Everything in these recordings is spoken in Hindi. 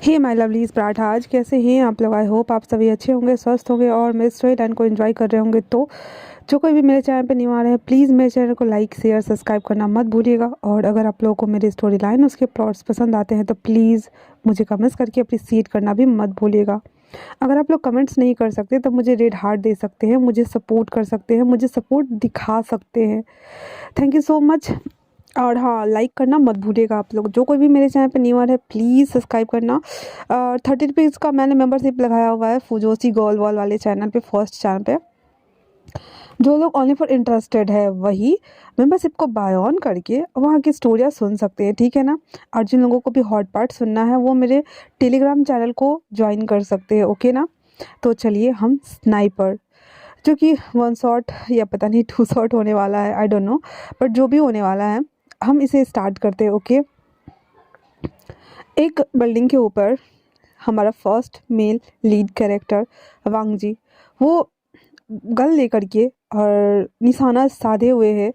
हे माय लवलीज पराठा, आज कैसे हैं आप लोग। आई होप आप सभी अच्छे होंगे, स्वस्थ होंगे और मेरे स्टोरी लाइन को एंजॉय कर रहे होंगे। तो जो कोई भी मेरे चैनल पे न्यू आ रहे हैं, प्लीज़ मेरे चैनल को लाइक शेयर सब्सक्राइब करना मत भूलिएगा। और अगर आप लोगों को मेरी स्टोरी लाइन उसके प्लॉट्स पसंद आते हैं तो प्लीज़ मुझे कमेंट्स करके अप्रिशिएट करना भी मत भूलिएगा। अगर आप लोग कमेंट्स नहीं कर सकते तो मुझे रेड हार्ट दे सकते हैं, मुझे सपोर्ट कर सकते हैं, मुझे सपोर्ट दिखा सकते हैं। Thank you so much. और हाँ, लाइक करना मत भूलिएगा आप लोग। जो कोई भी मेरे चैनल पे न्यू आ रहा है प्लीज़ सब्सक्राइब करना। 30 रुपीज़ का मैंने मेंबरशिप लगाया हुआ है फुजोसी गोल वॉल वाले चैनल पे, फर्स्ट चैनल पे। जो लोग ओनली फॉर इंटरेस्टेड है वही मेंबरशिप को बाय ऑन करके वहाँ की स्टोरियाँ सुन सकते हैं, ठीक है ना। और जिन लोगों को भी हॉट पार्ट सुनना है वो मेरे टेलीग्राम चैनल को ज्वाइन कर सकते हैं, ओके ना। तो चलिए हम स्नाइपर, जो कि 1 शॉट या पता नहीं 2 शॉट होने वाला है, आई डोंट नो, बट जो भी होने वाला है हम इसे स्टार्ट करते हैं, ओके। एक बिल्डिंग के ऊपर हमारा फर्स्ट मेल लीड कैरेक्टर वांग जी, वो गन लेकर के और निशाना साधे हुए है,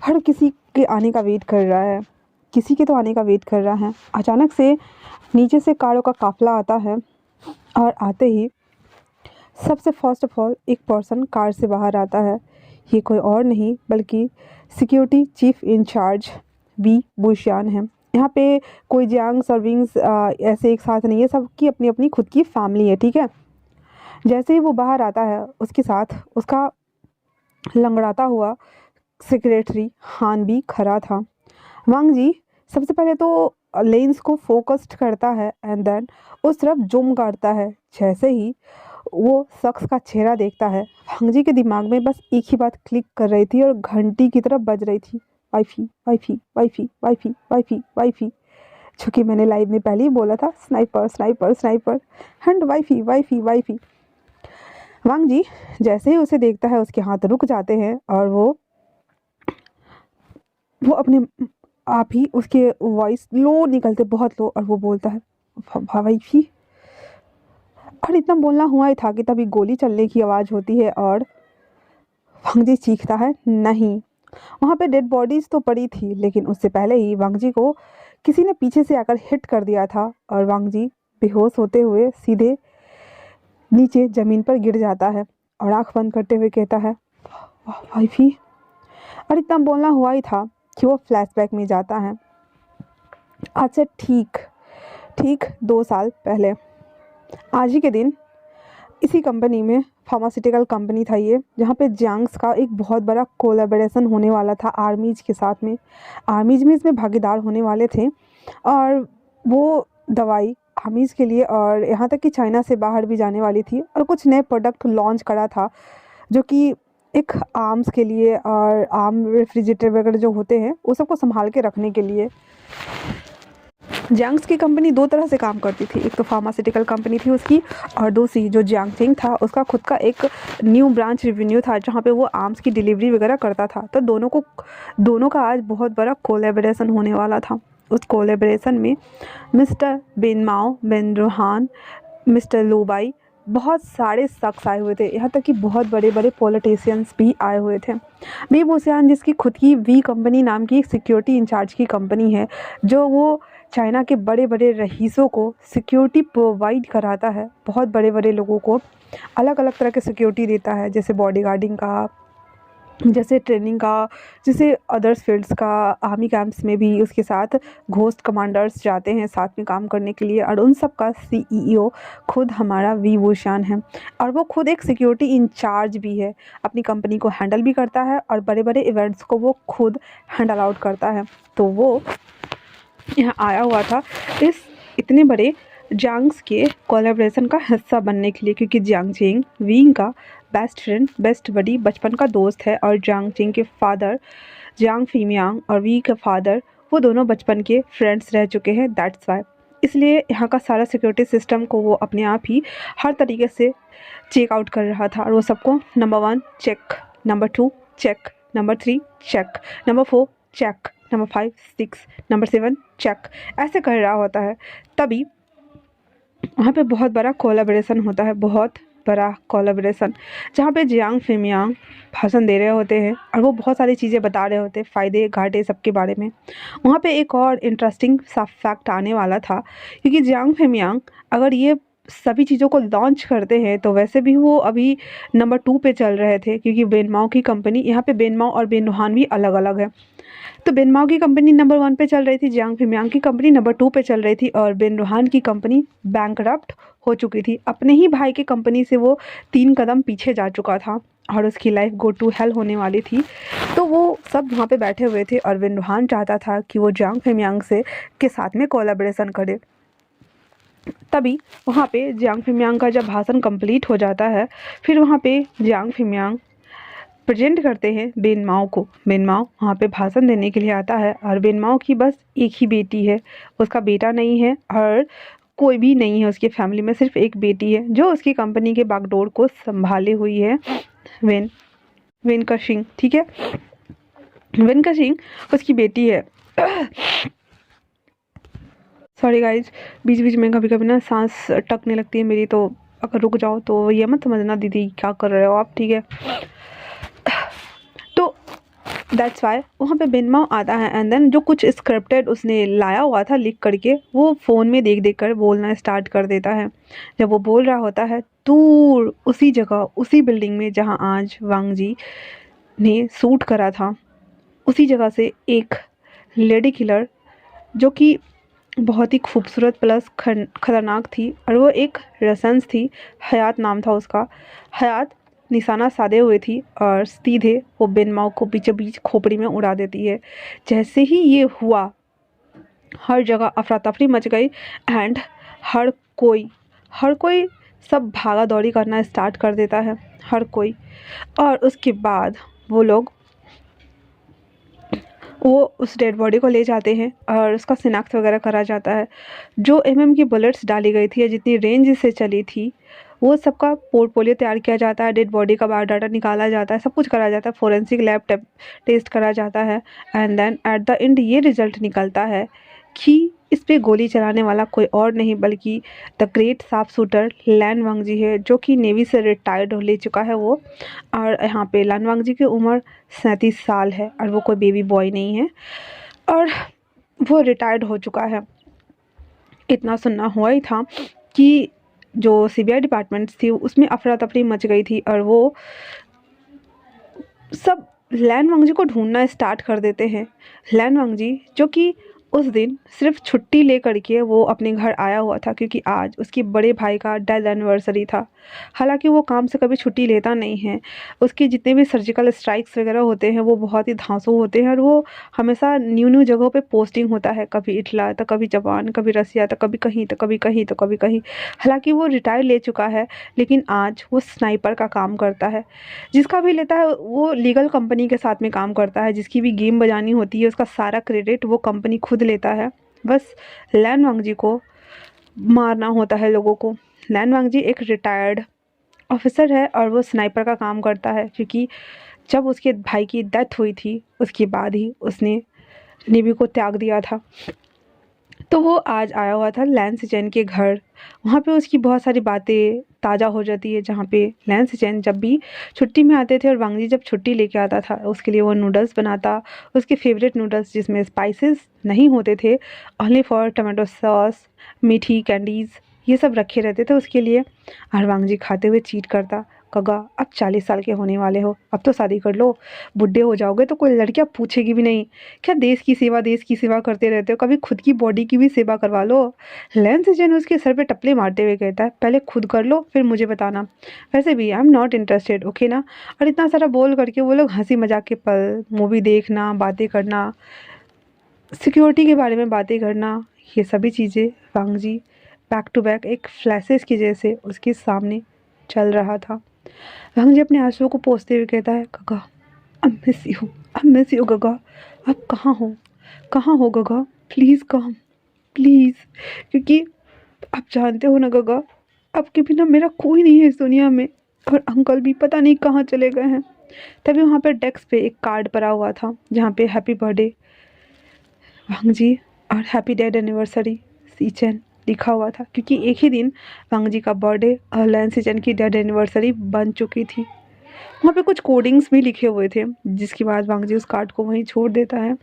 हर किसी के आने का वेट कर रहा है। किसी के तो आने का वेट कर रहा है। अचानक से नीचे से कारों का काफिला आता है और आते ही सबसे फर्स्ट ऑफ ऑल एक पर्सन कार से बाहर आता है। ये कोई और नहीं बल्कि सिक्योरिटी चीफ इंचार्ज वी बुशियान है। यहाँ पे कोई जियांग्स और विंग्स ऐसे एक साथ नहीं है, सबकी अपनी अपनी खुद की फैमिली है, ठीक है। जैसे ही वो बाहर आता है उसके साथ उसका लंगड़ाता हुआ सेक्रेटरी हान भी खड़ा था। वांग जी सबसे पहले तो लेंस को फोकस्ड करता है एंड देन उस तरफ जूम करता है। जैसे ही वो शख्स का चेहरा देखता है, वांग जी के दिमाग में बस एक ही बात क्लिक कर रही थी और घंटी की तरफ बज रही थी, वाईफी वाईफी वाईफी वाईफी वाईफी वाईफी। जो कि मैंने लाइव में पहले ही बोला था, स्नाइपर स्नाइपर स्नाइपर एंड वाईफी वाईफी वाईफी। वांग जी जैसे ही उसे देखता है उसके हाथ रुक जाते हैं और वो अपने आप ही उसके वॉइस लो निकलते, बहुत लो, और वो बोलता है वाईफी। और इतना बोलना हुआ ही था कि तभी गोली चलने की आवाज़ होती है और वांग जी चीखता है नहीं। वहाँ पे डेड बॉडीज तो पड़ी थी लेकिन उससे पहले ही वांग जी को किसी ने पीछे से आकर हिट कर दिया था और वांग जी बेहोश होते हुए सीधे नीचे ज़मीन पर गिर जाता है और आंख बंद करते हुए कहता है वाईफी। और इतना बोलना हुआ ही था कि वो फ्लैशबैक में जाता है। आज से ठीक ठीक 2 साल पहले आज ही के दिन इसी कंपनी में, फार्मास्यूटिकल कंपनी था ये, जहाँ पे जियांग्स का एक बहुत बड़ा कोलैबोरेशन होने वाला था आर्मीज के साथ में। आर्मीज में इसमें भागीदार होने वाले थे और वो दवाई आर्मीज के लिए और यहाँ तक कि चाइना से बाहर भी जाने वाली थी और कुछ नए प्रोडक्ट लॉन्च करा था, जो कि एक आर्म्स के लिए और आर्म रेफ्रिजरेटर वगैरह जो होते हैं वो सबको संभाल के रखने के लिए। जियांग्स की कंपनी 2 तरह से काम करती थी, एक तो फार्मास्यूटिकल कंपनी थी उसकी, और दूसरी जो जियांगफिंग था उसका खुद का एक न्यू ब्रांच रेवेन्यू था जहाँ पे वो आर्म्स की डिलीवरी वगैरह करता था। तो दोनों का आज बहुत बड़ा कोलैबोरेशन होने वाला था। उस कोलैबोरेशन में मिस्टर बेनमाओ बेनरोहान, मिस्टर लोबाई, बहुत सारे शख्स आए हुए थे, यहाँ तक कि बहुत बड़े बड़े पॉलिटिशियंस भी आए हुए थे। वी बुशियान जिसकी खुद की वी कंपनी नाम की एक सिक्योरिटी इंचार्ज की कंपनी है, जो वो चाइना के बड़े बड़े रईसों को सिक्योरिटी प्रोवाइड कराता है। बहुत बड़े बड़े लोगों को अलग अलग तरह के सिक्योरिटी देता है, जैसे बॉडी गार्डिंग का, जैसे ट्रेनिंग का, जैसे अदर्स फील्ड्स का। आर्मी कैंप्स में भी उसके साथ घोस्ट कमांडर्स जाते हैं साथ में काम करने के लिए, और उन सब का सीईओ खुद हमारा वी बुशियान है। और वो खुद एक सिक्योरिटी इंचार्ज भी है, अपनी कंपनी को हैंडल भी करता है और बड़े बड़े इवेंट्स को वो खुद हैंडल आउट करता है। तो वो यहाँ आया हुआ था इस इतने बड़े जियांग्स के कोलैबोरेशन का हिस्सा बनने के लिए, क्योंकि जियांगजिंग विंग का बेस्ट फ्रेंड, बेस्ट बडी, बचपन का दोस्त है। और जियांगजिंग के फादर जियांग फीमियांग और वी के फादर, वो दोनों बचपन के फ्रेंड्स रह चुके हैं, दैट्स वाई। इसलिए यहाँ का सारा सिक्योरिटी सिस्टम को वो अपने आप ही हर तरीके से चेक आउट कर रहा था और वो सबको number 1 check, number 2 check, number 3 check, number 4 check, number 5 6, number 7 check, ऐसे कर रहा होता है। तभी वहाँ पे बहुत बड़ा कोलैबोरेशन होता है, बहुत बड़ा कोलैबोरेशन, जहाँ पे जियांग फेमियांग भाषण दे रहे होते हैं और वो बहुत सारी चीज़ें बता रहे होते हैं, फ़ायदे घाटे सबके बारे में। वहाँ पे एक और इंटरेस्टिंग सा फैक्ट आने वाला था, क्योंकि जियांग फेमियांग अगर ये सभी चीज़ों को लॉन्च करते हैं तो वैसे भी वो अभी नंबर 2 पे चल रहे थे, क्योंकि बेनमाओ की कंपनी, यहाँ पे बेनमाओ और बेनहान भी अलग अलग है। तो बेनमाओ की कंपनी नंबर 1 पे चल रही थी, जियांग फेमियांग की कंपनी नंबर 2 पे चल रही थी और बेन रोहान की कंपनी बैंकरप्ट हो चुकी थी। अपने ही भाई की कंपनी से वो 3 कदम पीछे जा चुका था और उसकी लाइफ गो टू हेल होने वाली थी। तो वो सब वहाँ पे बैठे हुए थे और बेन रोहान चाहता था कि वो जियांग फेमियांग से के साथ में कोलैबोरेशन करे। तभी वहाँ पे जियांग फेमियांग का जब भाषण कंप्लीट हो जाता है, फिर वहाँ पे जियांग फेमियांग प्रेजेंट करते हैं बेनमाओ को। बेनमाओ वहाँ पे भाषण देने के लिए आता है और बेनमाओ की बस एक ही बेटी है, उसका बेटा नहीं है और कोई भी नहीं है उसकी फैमिली में, सिर्फ एक बेटी है जो उसकी कंपनी के बागडोर को संभाले हुई है, वेन वेन का सिंह। ठीक है, वेन का सिंह उसकी बेटी है। सॉरी गाइज, बीच बीच में कभी कभी ना सांस अटकने लगती है मेरी, तो अगर रुक जाओ तो ये मत समझना दीदी क्या कर रहे हो आप, ठीक है। तो दैट्स वाई वहाँ पे बेनमाओ आता है एंड देन जो कुछ स्क्रिप्टेड उसने लाया हुआ था लिख करके, वो फ़ोन में देख देख कर बोलना स्टार्ट कर देता है। जब वो बोल रहा होता है, दूर उसी जगह, उसी बिल्डिंग में जहाँ आज वांग जी ने शूट करा था, उसी जगह से एक लेडी किलर जो कि बहुत ही खूबसूरत प्लस खतरनाक थी, और वो एक रसेंस थी, हयात नाम था उसका। हयात निशाना साधे हुए थी और सीधे वो बेनमाओ को बीचों बीच खोपड़ी में उड़ा देती है। जैसे ही ये हुआ, हर जगह अफरा तफरी मच गई एंड हर कोई सब भागा दौड़ी करना स्टार्ट कर देता है, हर कोई। और उसके बाद वो उस डेड बॉडी को ले जाते हैं और उसका शिनाख्त वगैरह करा जाता है। जो की बुलेट्स डाली गई थी या जितनी रेंज से चली थी, वो सबका पोर्टफोलियो तैयार किया जाता है, डेड बॉडी का बायोडाटा निकाला जाता है, सब कुछ करा जाता है, फोरेंसिक लैब टेस्ट करा जाता है and then at the end ये रिजल्ट निकलता है कि इस पे गोली चलाने वाला कोई और नहीं बल्कि द ग्रेट शार्प शूटर लैन वांगजी है, जो कि नेवी से रिटायर्ड ले चुका है वो। और यहाँ पे लैन वांगजी की उम्र 37 साल है और वो कोई बेबी बॉय नहीं है और वो रिटायर्ड हो चुका है। इतना सुनना हुआ ही था कि जो सीबीआई डिपार्टमेंट थी उसमें अफरा तफरी मच गई थी और वो सब लैन वांगजी को ढूंढना स्टार्ट कर देते हैं। लैन वांगजी जो कि उस दिन सिर्फ छुट्टी लेकर के वो अपने घर आया हुआ था, क्योंकि आज उसके बड़े भाई का डेथ एनिवर्सरी था। हालांकि वो काम से कभी छुट्टी लेता नहीं है, उसके जितने भी सर्जिकल स्ट्राइक्स वगैरह होते हैं वो बहुत ही धांसू होते हैं और वो हमेशा न्यू न्यू जगहों पे पोस्टिंग होता है, कभी इटला तो कभी जापान, कभी रसिया तो कभी कहीं तो कभी कहीं तो कभी कहीं। हालांकि वो रिटायर ले चुका है, लेकिन आज वो स्नाइपर का काम करता है। जिसका भी लेता है वो लीगल कंपनी के साथ में काम करता है, जिसकी भी गेम बजानी होती है उसका सारा क्रेडिट वो कंपनी खुद लेता है। बस लैन वांगजी को मारना होता है लोगों को। लैन वांगजी एक रिटायर्ड ऑफिसर है और वो स्नाइपर का काम करता है, क्योंकि जब उसके भाई की डेथ हुई थी उसके बाद ही उसने नेवी को त्याग दिया था। तो वो आज आया हुआ था लैन सिचेन के घर। वहाँ पे उसकी बहुत सारी बातें ताज़ा हो जाती है, जहाँ पे लैन सिचेन जब भी छुट्टी में आते थे और वांगजी जब छुट्टी लेके आता था उसके लिए वो नूडल्स बनाता, उसके फेवरेट नूडल्स जिसमें स्पाइसेस नहीं होते थे, ओनली फॉर टमाटो सॉस, मीठी कैंडीज़, ये सब रखे रहते थे उसके लिए। और वांगजी खाते हुए चीट करता, कगा अब 40 साल के होने वाले हो, अब तो शादी कर लो, बुढ़े हो जाओगे तो कोई लड़कियां पूछेगी भी नहीं, क्या देश की सेवा करते रहते हो, कभी खुद की बॉडी की भी सेवा करवा लो। लेंस जन उसके सर पे टपले मारते हुए कहता है, पहले खुद कर लो फिर मुझे बताना, वैसे भी I am not interested, okay ना। और इतना सारा बोल करके वो लोग हंसी मजाक के पल, मूवी देखना, बातें करना, सिक्योरिटी के बारे में बातें करना, ये सभी चीज़ें वांगजी बैक टू बैक एक फ्लैशेस की जैसे उसके सामने चल रहा था। वांगजी अपने आंसुओं को पोंछते हुए कहता है, गगा आई मिस यू गगा, आप कहाँ हो गगा, प्लीज़ कम प्लीज़, क्योंकि आप जानते हो ना गगा, आपके बिना मेरा कोई नहीं है इस दुनिया में, और अंकल भी पता नहीं कहाँ चले गए हैं। तभी वहाँ पर डेस्क पे एक कार्ड पड़ा हुआ था जहाँ पे हैप्पी बर्थडे वांगजी और हैप्पी डेड एनिवर्सरी सीचेन लिखा हुआ था, क्योंकि एक ही दिन वांग जी का बर्थडे और लैन सिचन की डेथ एनिवर्सरी बन चुकी थी। वहाँ पे कुछ कोडिंग्स भी लिखे हुए थे, जिसके बाद वांग जी उस कार्ड को वहीं छोड़ देता है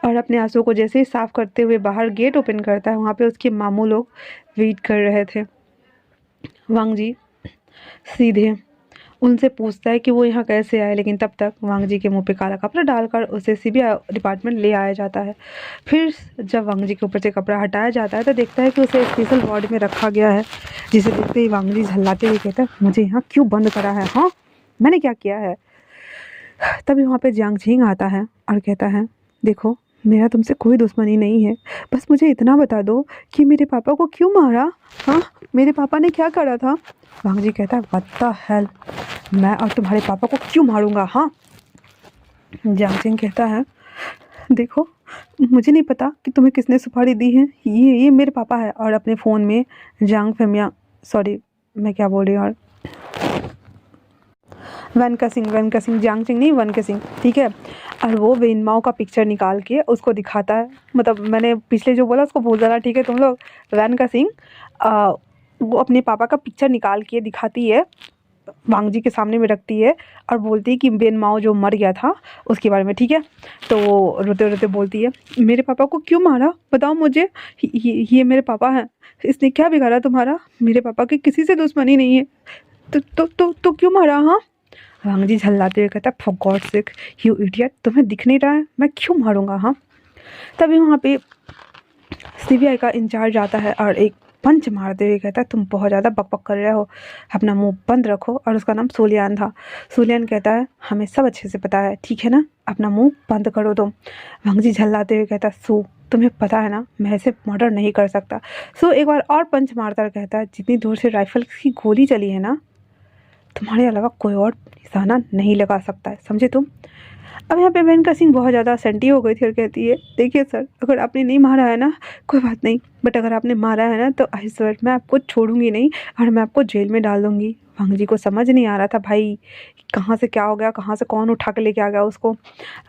और अपने आंसू को जैसे ही साफ करते हुए बाहर गेट ओपन करता है, वहाँ पे उसके मामू लोग वेट कर रहे थे। वांग जी सीधे उनसे पूछता है कि वो यहाँ कैसे आए, लेकिन तब तक वांग जी के मुंह पे काला कपड़ा डालकर उसे सीबीआई डिपार्टमेंट ले आया जाता है। फिर जब वांग जी के ऊपर से कपड़ा हटाया जाता है तो देखता है कि उसे स्पेशल वार्ड में रखा गया है, जिसे देखते ही वांग जी झल्लाते हुए कहता है, मुझे यहाँ क्यों बंद करा है, हाँ मैंने क्या किया है। तभी वहाँ पे जियांग छिंग आता है और कहता है, देखो मेरा तुमसे कोई दुश्मनी नहीं है, बस मुझे इतना बता दो कि मेरे पापा को क्यों मारा, हाँ मेरे पापा ने क्या करा था। वांग जी कहता है, व्हाट द हेल, मैं और तुम्हारे पापा को क्यों मारूंगा, हाँ। जियांग छिंग कहता है, देखो मुझे नहीं पता कि तुम्हें किसने सुपारी दी है, ये मेरे पापा है। और अपने फ़ोन में जांग फेमिया, सॉरी मैं क्या बोल रही हूँ, और वन का सिंह जियांग छिंग नहीं, वन का सिंह, ठीक है। और वो वेनमाओ का पिक्चर निकाल के उसको दिखाता है, मतलब मैंने पिछले जो बोला उसको भूल जाना, ठीक है तुम लोग। वन का सिंह वो अपने पापा का पिक्चर निकाल के दिखाती है, वांग जी के सामने में रखती है और बोलती है कि वेनमाओ जो मर गया था उसके बारे में, ठीक है। तो वो रोते रोते बोलती है, मेरे पापा को क्यों मारा बताओ मुझे, ये मेरे पापा हैं, इसने क्या बिगाड़ा तुम्हारा, मेरे पापा की किसी से दुश्मनी नहीं है, तो क्यों मारा, हाँ। वांग जी झल्लाते हुए कहता है, for God sake you idiot, तुम्हें दिख नहीं रहा है मैं क्यों मारूंगा, हाँ। तभी वहाँ पे सीबीआई का इंचार्ज आता है और एक पंच मारते हुए कहता है, तुम बहुत ज़्यादा बकबक कर रहे हो, अपना मुंह बंद रखो। और उसका नाम सोलियान था। सोलियान कहता है, हमें सब अच्छे से पता है, ठीक है ना, अपना मुंह बंद करो तुम। वांग जी झल्लाते हुए कहता है, सो तुम्हें पता है ना मैं ऐसे मर्डर नहीं कर सकता। सो एक बार और पंच मारता है, कहता है, जितनी दूर से राइफल की गोली चली है ना, तुम्हारे अलावा कोई और निशाना नहीं लगा सकता है, समझे तुम। अब यहाँ पे मेनका सिंह बहुत ज़्यादा सेंटी हो गई थी और कहती है, देखिए सर, अगर आपने नहीं मारा है ना कोई बात नहीं, बट अगर आपने मारा है ना तो आई स्वेयर मैं आपको छोड़ूंगी नहीं और मैं आपको जेल में डाल दूंगी। वांग जी को समझ नहीं आ रहा था भाई कहाँ से क्या हो गया, कहाँ से कौन उठा के लेके आ गया उसको।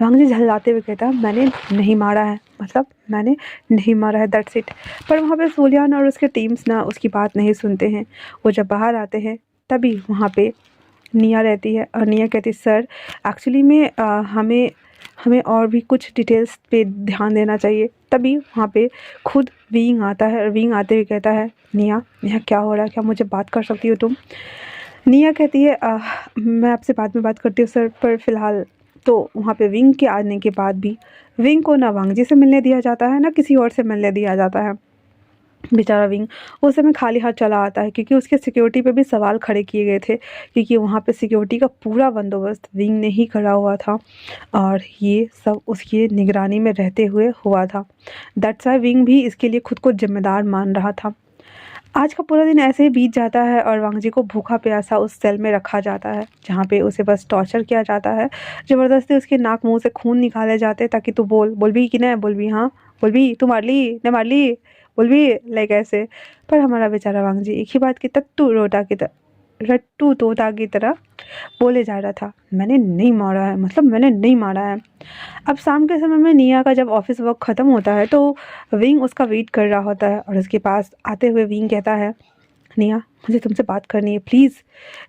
वांग जी झल्लाते हुए कहता, मैंने नहीं मारा है, मतलब मैंने नहीं मारा है, दैट्स इट। पर वहाँ पे सोलियान और उसके टीम्स ना उसकी बात नहीं सुनते हैं। वो जब बाहर आते हैं तभी वहाँ पे निया रहती है और निया कहती, सर एक्चुअली में हमें हमें और भी कुछ डिटेल्स पे ध्यान देना चाहिए। तभी वहाँ पे खुद विंग आता है और विंग आते हुए कहता है, निया यहाँ क्या हो रहा है, क्या मुझे बात कर सकती हो तुम। निया कहती है, मैं आपसे बाद में बात करती हूँ सर, पर फिलहाल। तो वहाँ पे विंग के आने के बाद भी विंग को ना वांग जी से मिलने दिया जाता है ना किसी और से मिलने दिया जाता है। बेचारा विंग उस समय खाली हाथ चला आता है, क्योंकि उसके सिक्योरिटी पे भी सवाल खड़े किए गए थे, क्योंकि वहाँ पे सिक्योरिटी का पूरा बंदोबस्त विंग ने ही करा हुआ था और ये सब उसकी निगरानी में रहते हुए हुआ था। दैट्स व्हाई विंग भी इसके लिए खुद को जिम्मेदार मान रहा था। आज का पूरा दिन ऐसे ही बीत जाता है और वांग जी को भूखा प्यासा उस सेल में रखा जाता है, जहाँ पे उसे बस टॉर्चर किया जाता है। ज़बरदस्ती उसके नाक मुंह से खून निकाले जाते हैं, ताकि तू बोल भी कि नहीं बोल भी, हाँ बोल भी, तू मार ली नहीं मार ली, बोल भी, लाइक ऐसे। पर हमारा बेचारा वांग जी एक ही बात की रट्टू तोता की तरह बोले जा रहा था, मैंने नहीं मारा है, मतलब मैंने नहीं मारा है। अब शाम के समय में निया का जब ऑफिस वर्क ख़त्म होता है तो विंग उसका वेट कर रहा होता है और उसके पास आते हुए विंग कहता है, निया मुझे तुमसे बात करनी है प्लीज़।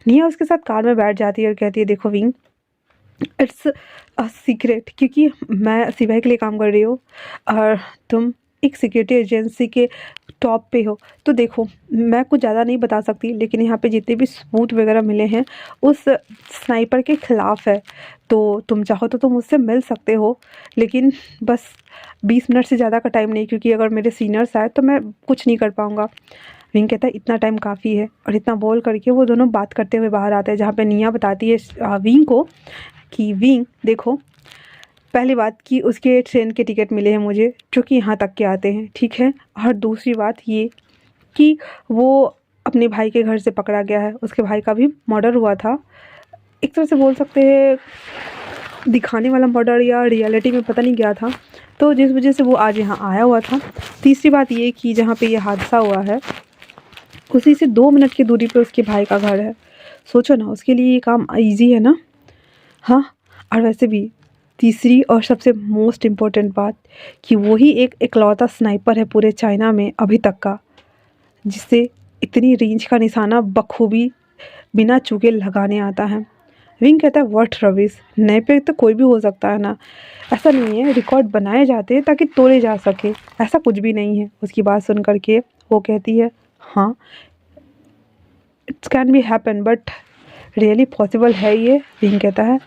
निया उसके साथ कार में बैठ जाती है और कहती है, देखो विंग, इट्स अ सीक्रेट, क्योंकि मैं सीबीआई के लिए काम कर रही हूँ और तुम एक सिक्योरिटी एजेंसी के टॉप पे हो। तो देखो मैं कुछ ज़्यादा नहीं बता सकती, लेकिन यहाँ पे जितने भी सबूत वगैरह मिले हैं उस स्नाइपर के ख़िलाफ़ है। तो तुम चाहो तो तुम उससे मिल सकते हो, लेकिन बस 20 मिनट से ज़्यादा का टाइम नहीं, क्योंकि अगर मेरे सीनियर्स आए तो मैं कुछ नहीं कर पाऊँगा। विंग कहता है, इतना टाइम काफ़ी है। और इतना बोल करके वो दोनों बात करते हुए बाहर आते हैं, जहाँ पे निया बताती है विंग को कि विंग देखो, पहली बात कि उसके ट्रेन के टिकट मिले हैं मुझे जो कि यहाँ तक के आते हैं, ठीक है। और दूसरी बात ये कि वो अपने भाई के घर से पकड़ा गया है, उसके भाई का भी मर्डर हुआ था, एक तरह से बोल सकते हैं दिखाने वाला मर्डर या रियलिटी में पता नहीं क्या था, तो जिस वजह से वो आज यहाँ आया हुआ था। तीसरी बात ये कि जहाँ पे ये हादसा हुआ है उसी से 2 मिनट की दूरी पे उसके भाई का घर है। सोचो ना, उसके लिए ये काम ईजी है ना, हाँ। और वैसे भी तीसरी और सबसे मोस्ट इम्पोर्टेंट बात कि वही एक इकलौता स्नाइपर है पूरे चाइना में अभी तक का जिससे इतनी रेंज का निशाना बखूबी बिना चूके लगाने आता है। विंग कहता है व्हाट रविश, नए पे तो कोई भी हो सकता है ना, ऐसा नहीं है, रिकॉर्ड बनाए जाते हैं ताकि तोड़े जा सके, ऐसा कुछ भी नहीं है। उसकी बात सुन करके वो कहती है हाँ it's can be happen but really possible है ये। विंग कहता है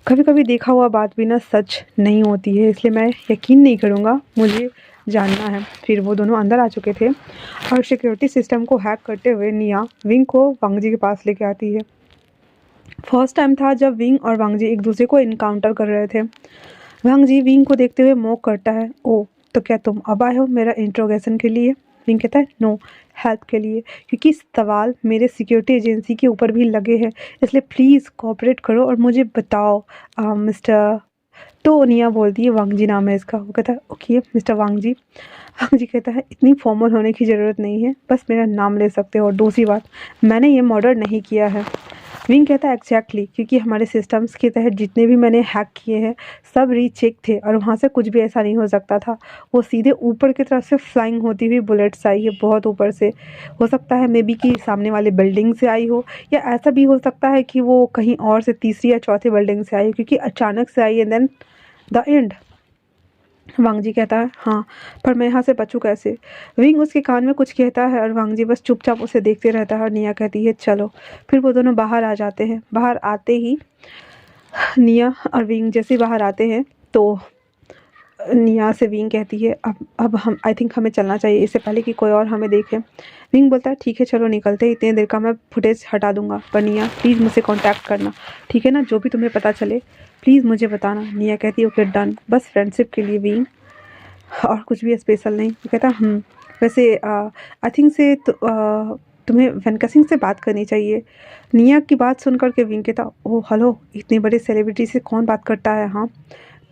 कभी कभी देखा हुआ बात भी ना सच नहीं होती है, इसलिए मैं यकीन नहीं करूँगा, मुझे जानना है। फिर वो दोनों अंदर आ चुके थे और सिक्योरिटी सिस्टम को हैक करते हुए निया विंग को वांगजी के पास लेके आती है। फर्स्ट टाइम था जब विंग और वांगजी एक दूसरे को इनकाउंटर कर रहे थे। वांगजी विंग को देखते हुए मॉक करता है, ओ तो क्या तुम अब आए हो मेरा इंट्रोगेशन के लिए? विंग कहता है नो, हेल्प के लिए, क्योंकि सवाल मेरे सिक्योरिटी एजेंसी के ऊपर भी लगे हैं, इसलिए प्लीज़ कोऑपरेट करो और मुझे बताओ मिस्टर। तो निया बोलती है वांगजी नाम है इसका। वो कहता है ओके मिस्टर वांगजी। वांगजी कहता है इतनी फॉर्मल होने की ज़रूरत नहीं है, बस मेरा नाम ले सकते हो, और दूसरी बात मैंने ये मर्डर नहीं किया है। विंग कहता है एग्जैक्टली, क्योंकि हमारे सिस्टम्स के तहत जितने भी मैंने हैक किए हैं सब रीचेक थे और वहाँ से कुछ भी ऐसा नहीं हो सकता था। वो सीधे ऊपर की तरफ से फ्लाइंग होती हुई बुलेट्स आई है, बहुत ऊपर से। हो सकता है मे बी कि सामने वाले बिल्डिंग से आई हो, या ऐसा भी हो सकता है कि वो कहीं और से तीसरी या चौथी बिल्डिंग से आई हो, क्योंकि अचानक से आई एंड देन द एंड। वांगजी कहता है हाँ, पर मैं यहाँ से बचूँ कैसे? विंग उसके कान में कुछ कहता है और वांगजी बस चुपचाप उसे देखते रहता है और निया कहती है चलो। फिर वो दोनों बाहर आ जाते हैं। बाहर आते ही निया और विंग जैसे बाहर आते हैं तो निया से विंग कहती है अब हम आई थिंक हमें चलना चाहिए, इससे पहले कि कोई और हमें देखे। विंग बोलता है ठीक है चलो निकलते हैं, इतने देर का मैं फुटेज हटा दूंगा, पर निया प्लीज़ मुझसे कांटेक्ट करना, ठीक है ना, जो भी तुम्हें पता चले प्लीज़ मुझे बताना। निया कहती है ओके डन, बस फ्रेंडशिप के लिए विंग, और कुछ भी स्पेशल नहीं। वो कहता वैसे आई थिंक से तुम्हें वेनका सिंह से बात करनी चाहिए। निया की बात सुनकर के विंग कहता ओह हेलो, इतने बड़े सेलिब्रिटी से कौन बात करता है? हाँ,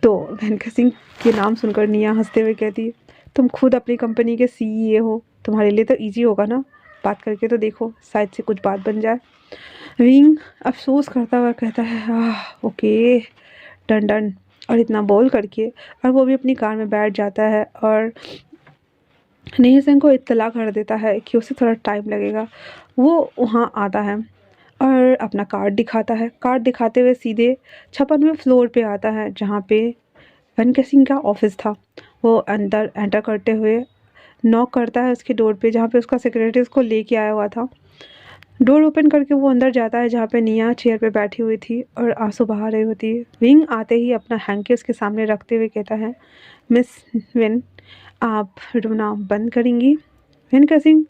तो वेनका सिंह के नाम सुनकर निया हंसते हुए कहती है तुम खुद अपनी कंपनी के सीईओ हो, तुम्हारे लिए तो इजी होगा ना, बात करके तो देखो, शायद से कुछ बात बन जाए। विंग अफसोस करता हुआ कहता है ओके डन डन, और इतना बोल करके और वो भी अपनी कार में बैठ जाता है और नेहा सिंह को इत्तला कर देता है कि उसे थोड़ा टाइम लगेगा। वो वहाँ आता है और अपना कार्ड दिखाता है। कार्ड दिखाते हुए सीधे 56वें फ्लोर पे आता है जहाँ पे वेनका सिंह का ऑफिस था। वो अंदर एंटर करते हुए नॉक करता है उसके डोर पे, जहाँ पे उसका सेक्रेटरी उसको लेके आया हुआ था। डोर ओपन करके वो अंदर जाता है जहाँ पे निया चेयर पे बैठी हुई थी और आंसू बहा रही होती है। विंग आते ही अपना हैंकी उसके सामने रखते हुए कहता है मिस विन, आप रोना बंद करेंगी? वेनका सिंह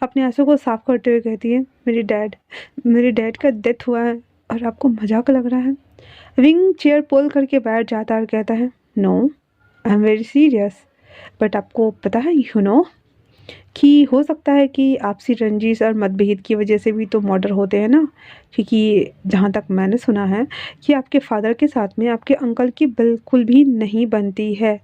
अपने आंसू को साफ करते हुए कहती है मेरे डैड का डेथ हुआ है और आपको मजाक लग रहा है? विंग चेयर पुल करके बैठ जाता है और कहता है no I am very serious, but आपको पता है यू नो कि हो सकता है कि आपसी रंजिश और मतभेद की वजह से भी तो मर्डर होते हैं ना, क्योंकि जहाँ तक मैंने सुना है कि आपके फादर के साथ में आपके अंकल की बिल्कुल भी नहीं बनती है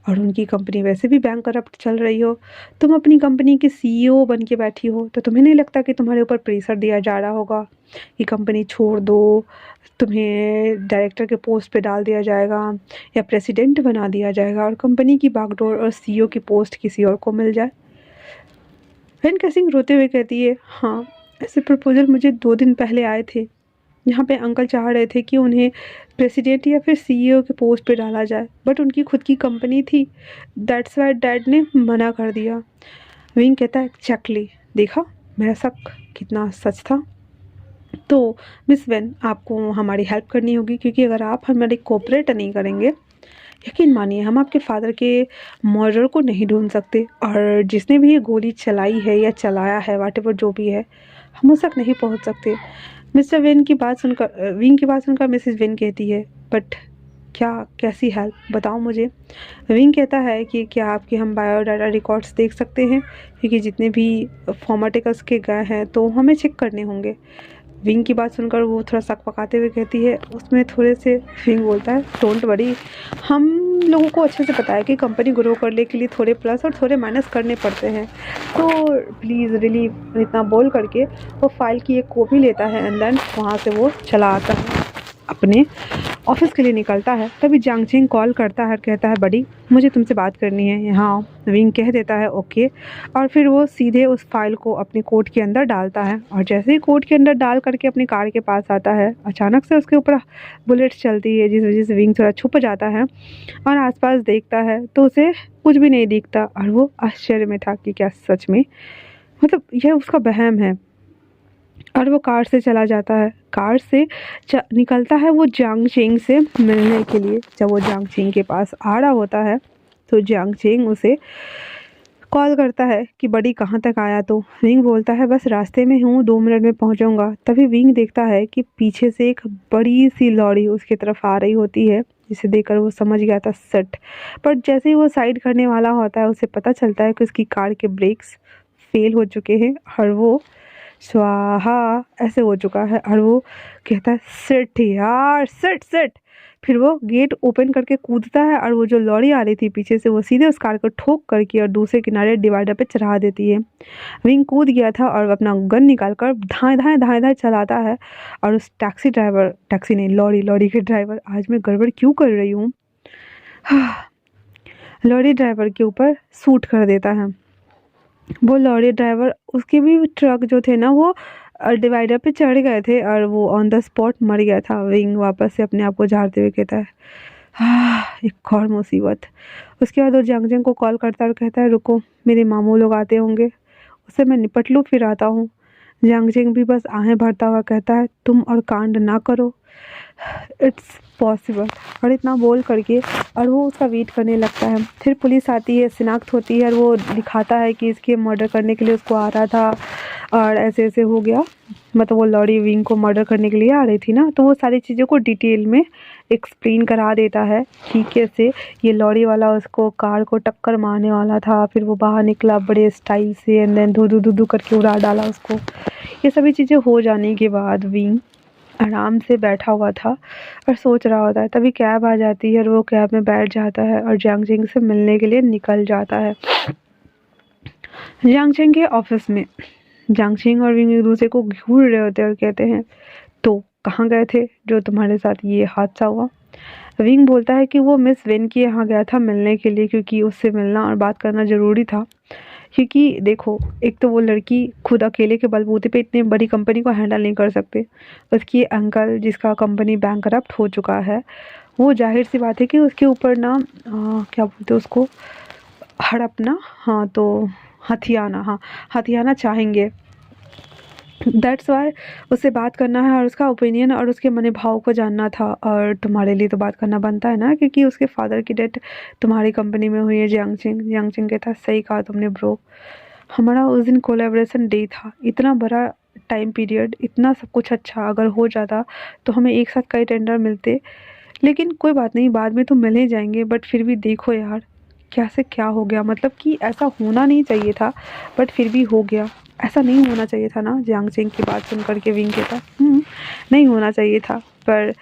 और उनकी कंपनी वैसे भी बैंक करप्ट चल रही हो। तुम अपनी कंपनी की सीईओ बन के बैठी हो, तो तुम्हें नहीं लगता कि तुम्हारे ऊपर प्रेशर दिया जा रहा होगा कि कंपनी छोड़ दो, तुम्हें डायरेक्टर के पोस्ट पे डाल दिया जाएगा या प्रेसिडेंट बना दिया जाएगा और कंपनी की बागडोर और सीईओ की पोस्ट किसी और को मिल जाए? वेनका सिंह रोते हुए कहती है हाँ, ऐसे प्रपोजल मुझे 2 दिन पहले आए थे, यहाँ पे अंकल चाह रहे थे कि उन्हें प्रेसिडेंट या फिर सीईओ के पोस्ट पे डाला जाए, बट उनकी खुद की कंपनी थी, दैट्स वाई डैड ने मना कर दिया। विंग कहता है एग्जैक्टली, देखा मेरा शक कितना सच था। तो मिस वेन आपको हमारी हेल्प करनी होगी, क्योंकि अगर आप हमारी कोऑपरेट नहीं करेंगे, यकीन मानिए हम आपके फादर के मर्डर को नहीं ढूंढ सकते, और जिसने भी ये गोली चलाई है या चलाया है वाटेवर जो भी है, हम उस तक नहीं पहुंच सकते। मिस्टर विंग की बात सुनकर मिसेस विन कहती है बट क्या, कैसी हेल्प बताओ मुझे? विंग कहता है कि क्या आपके हम बायोडाटा रिकॉर्ड्स देख सकते हैं, क्योंकि जितने भी फॉर्मेटिकल्स के गए हैं तो हमें चेक करने होंगे। विंग की बात सुनकर वो थोड़ा शक पकाते हुए कहती है, उसमें थोड़े से विंग बोलता है डोंट वरी, हम लोगों को अच्छे से पता है कि कंपनी ग्रो करने के लिए थोड़े प्लस और थोड़े माइनस करने पड़ते हैं, तो प्लीज़ रिली, इतना बोल करके वो फाइल की एक कॉपी लेता है एंड देन वहाँ से वो चला आता है अपने ऑफिस के लिए निकलता है तभी जियांगचिंग कॉल करता है, कहता है बड़ी मुझे तुमसे बात करनी है यहाँ। विंग कह देता है ओके, और फिर वो सीधे उस फाइल को अपनी कोट के अंदर डालता है, और जैसे ही कोट के अंदर डाल करके अपनी कार के पास आता है अचानक से उसके ऊपर बुलेट्स चलती है, जिस वजह से विंग थोड़ा छुप जाता है और आसपास देखता है तो उसे कुछ भी नहीं दिखता, और वो आश्चर्य में था कि क्या सच में मतलब यह उसका वहम है। और वो कार से चला जाता है, कार से निकलता है वो जियांगचिंग से मिलने के लिए। जब वो जियांगचिंग के पास आ रहा होता है तो जियांगचिंग उसे कॉल करता है कि बड़ी कहाँ तक आया, तो विंग बोलता है बस रास्ते में हूँ, 2 मिनट में पहुँचूँगा। तभी विंग देखता है कि पीछे से एक बड़ी सी लॉरी उसकी तरफ आ रही होती है, जिसे देखकर वो समझ गया था सट। पर जैसे ही वो साइड करने वाला होता है उसे पता चलता है कि उसकी कार के ब्रेक्स फेल हो चुके हैं और वो स्वाहा ऐसे हो चुका है, और वो कहता है सिट यार सिट सिट। फिर वो गेट ओपन करके कूदता है और वो जो लॉरी आ रही थी पीछे से वो सीधे उस कार को ठोक करके और दूसरे किनारे डिवाइडर पे चढ़ा देती है। विंग कूद गया था और अपना गन निकाल कर धाए धाए चलाता है, और उस टैक्सी नहीं लॉरी के ड्राइवर, आज मैं गड़बड़ क्यों कर रही हूँ, लॉरी ड्राइवर के ऊपर शूट कर देता है। वो लॉरी ड्राइवर उसके भी ट्रक जो थे ना वो डिवाइडर पे चढ़ गए थे और वो ऑन द स्पॉट मर गया था। विंग वापस से अपने आप को झाड़ते हुए कहता है एक और मुसीबत। उसके बाद वो जियांगचिंग को कॉल करता है और कहता है रुको मेरे मामू लोग आते होंगे, उससे मैं निपट लूँ फिर आता हूँ। जियांगचिंग भी बस आहें भरता हुआ कहता है तुम और कांड ना करो, इट्स पॉसिबल, और इतना बोल करके और वो उसका वेट करने लगता है। फिर पुलिस आती है, शिनाख्त होती है और वो दिखाता है कि इसके मर्डर करने के लिए उसको आ रहा था और ऐसे ऐसे हो गया, मतलब वो लॉरी विंग को मर्डर करने के लिए आ रही थी ना, तो वो सारी चीज़ों को डिटेल में एक्सप्लेन करा देता है कि कैसे ये लॉरी वाला उसको कार को टक्कर मारने वाला था, फिर वो बाहर निकला बड़े स्टाइल से एंड देन धू धू धू धू करके उड़ा डाला उसको। ये सभी चीज़ें हो जाने के बाद विंग आराम से बैठा हुआ था और सोच रहा होता है, तभी कैब आ जाती है और वो कैब में बैठ जाता है और जियांगचिंग से मिलने के लिए निकल जाता है। जियांगचिंग के ऑफिस में जियांगचिंग और विंग एक दूसरे को घूर रहे होते हैं और कहते हैं तो कहाँ गए थे जो तुम्हारे साथ ये हादसा हुआ। विंग बोलता है कि वो मिस वेन के यहाँ गया था मिलने के लिए, क्योंकि उससे मिलना और बात करना ज़रूरी था। क्योंकि देखो एक तो वो लड़की खुद अकेले के बलबूते पे इतनी बड़ी कंपनी को हैंडल नहीं कर सकते, उसकी अंकल जिसका कंपनी बैंकरप्ट हो चुका है, वो जाहिर सी बात है कि उसके ऊपर ना क्या बोलते हैं उसको, हड़पना, हाँ तो हथियाना, हाँ हथियाना चाहेंगे। दैट्स वाई उससे बात करना है और उसका ओपिनियन और उसके मन भाव को जानना था, और तुम्हारे लिए तो बात करना बनता है ना, क्योंकि उसके फादर की डेथ तुम्हारी कंपनी में हुई है। जियांगचिंग कहता सही कहा तुमने ब्रो, हमारा उस दिन कोलैबोरेशन डे था, इतना बड़ा टाइम पीरियड, इतना सब कुछ अच्छा अगर हो जाता तो हमें एक साथ कई टेंडर मिलते, लेकिन कोई बात नहीं बाद में तो मिल ही जाएंगे। बट फिर भी देखो यार क्या से क्या हो गया, मतलब कि ऐसा होना नहीं चाहिए था बट फिर भी हो गया, ऐसा नहीं होना चाहिए था ना। जियांगचिंग की बात सुन करके विंग कहता नहीं होना चाहिए था, पर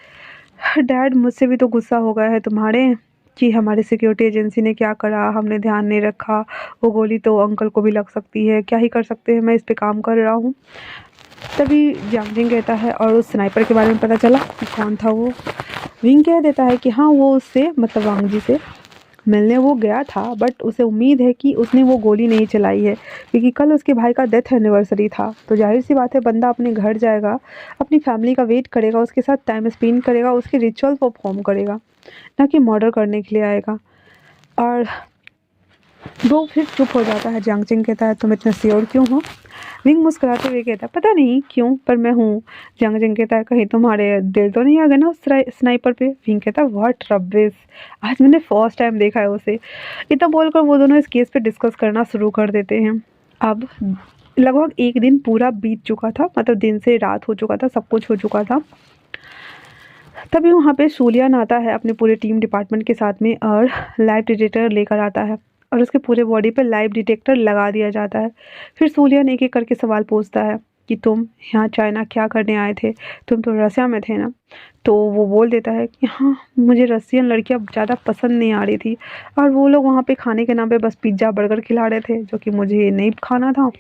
डैड मुझसे भी तो गुस्सा हो गया है तुम्हारे कि हमारी सिक्योरिटी एजेंसी ने क्या करा, हमने ध्यान नहीं रखा, वो गोली तो अंकल को भी लग सकती है, क्या ही कर सकते हैं, मैं इस पे काम कर रहा हूँ। तभी जियांगचिंग कहता है और उस स्नाइपर के बारे में पता चला कि कौन था वो। विंग कह देता है कि हाँ वो उससे मतलब वांग जी से मिलने वो गया था, बट उसे उम्मीद है कि उसने वो गोली नहीं चलाई है, क्योंकि कल उसके भाई का डेथ एनिवर्सरी था, तो जाहिर सी बात है बंदा अपने घर जाएगा, अपनी फैमिली का वेट करेगा, उसके साथ टाइम स्पेंड करेगा, उसके रिचुअल परफॉर्म करेगा, ना कि मर्डर करने के लिए आएगा। और वो फिर चुप हो जाता है। जियांगचिंग कहता है तुम इतने श्योर क्यों हो। विंग मुस्कुराते हुए कहता है पता नहीं क्यों पर मैं हूँ। जियांगचिंग कहता है कहीं तुम्हारे दिल तो नहीं आ गया ना उस स्नाइपर पे। विंग कहता है व्हाट रबिश, आज मैंने फर्स्ट टाइम देखा है उसे। इतना बोलकर वो दोनों इस केस पे डिस्कस करना शुरू कर देते हैं। अब लगभग एक दिन पूरा बीत चुका था, मतलब दिन से रात हो चुका था, सब कुछ हो चुका था। तभी वहाँ पे सूलियन आता है अपने पूरे टीम डिपार्टमेंट के साथ में और लाइव डिटेक्टर लेकर आता है और उसके पूरे बॉडी पे लाइव डिटेक्टर लगा दिया जाता है। फिर सूलियन एक एक करके सवाल पूछता है कि तुम यहाँ चाइना क्या करने आए थे, तुम तो रसिया में थे ना। तो वो बोल देता है कि हाँ मुझे रसियन लड़कियाँ ज़्यादा पसंद नहीं आ रही थी और वो लोग वहाँ पे खाने के नाम पे बस पिज़्ज़ा बर्गर खिला रहे थे जो कि मुझे नहीं खाना था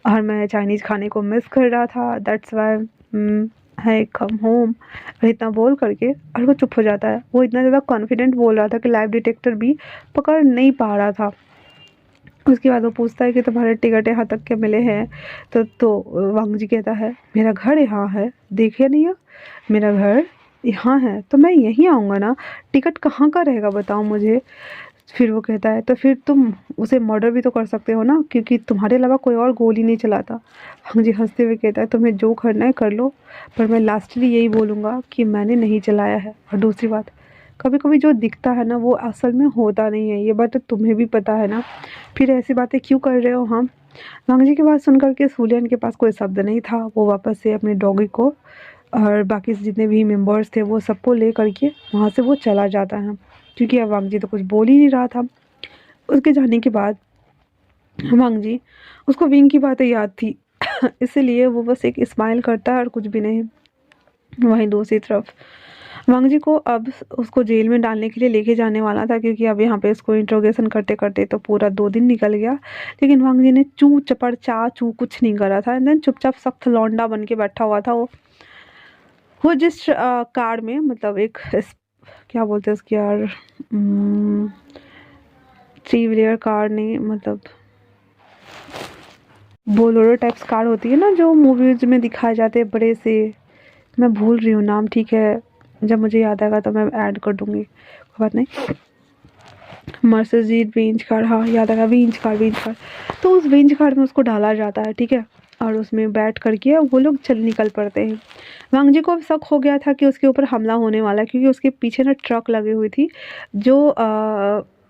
और मैं चाइनीज़ खाने को मिस कर रहा था, दैट्स वाई है कम होम, और इतना बोल करके और वो चुप हो जाता है। वो इतना ज़्यादा कॉन्फिडेंट बोल रहा था कि लाइव डिटेक्टर भी पकड़ नहीं पा रहा था। उसके बाद वो पूछता है कि तुम्हारे टिकट यहाँ तक के मिले हैं? तो वांग जी कहता है मेरा घर यहाँ है, देखे नहीं हो, मेरा घर यहाँ है तो मैं यहीं आऊँगा ना, टिकट कहाँ का रहेगा बताओ मुझे। फिर वो कहता है तो फिर तुम उसे मर्डर भी तो कर सकते हो ना, क्योंकि तुम्हारे अलावा कोई और गोली नहीं चलाता। वांग जी हंसते हुए कहता है तुम्हें जो करना है कर लो, पर मैं लास्टली यही बोलूँगा कि मैंने नहीं चलाया है। और दूसरी बात, कभी कभी जो दिखता है ना वो असल में होता नहीं है, ये बात तो तुम्हें भी पता है ना, फिर ऐसी बातें क्यों कर रहे हो हम। वांग जी की बात सुनकर के सूलियन के पास कोई शब्द नहीं था। वो वापस से अपने डॉगी को और बाकी जितने भी मेंबर्स थे वो सबको ले करके वहाँ से वो चला जाता है, क्योंकि अब वांग जी तो कुछ बोल ही नहीं रहा था। उसके जाने के बाद वांग जी, उसको विंग की बातें याद थी इसीलिए वो बस एक स्माइल करता है और कुछ भी नहीं। वहीं दूसरी तरफ वांग जी को अब उसको जेल में डालने के लिए लेके जाने वाला था, क्योंकि अब यहाँ पे उसको इंट्रोगेशन करते करते तो पूरा 2 दिन निकल गया। लेकिन वांग जी ने चू चपड़ चा चू कुछ नहीं करा था, एंड देन चुपचाप सख्त लौंडा बन के बैठा हुआ था। वो जिस कार में मतलब क्या बोलते हैं उसकी यार, 3 व्हीलर कार नहीं, मतलब बोलोरो टाइप्स कार होती है ना जो मूवीज में दिखाए जाते हैं बड़े से, मैं भूल रही हूँ नाम, ठीक है जब मुझे याद आएगा तो मैं ऐड कर दूंगी, कोई बात नहीं। मर्सिडीज बेंच कार, हाँ याद आएगा, बेंच कार। तो उस बेंच कार में उसको डाला जाता है, ठीक है, और उसमें बैठ करके वो लोग निकल पड़ते हैं। वांग जी को अब शक हो गया था कि उसके ऊपर हमला होने वाला है, क्योंकि उसके पीछे ना ट्रक लगी हुई थी, जो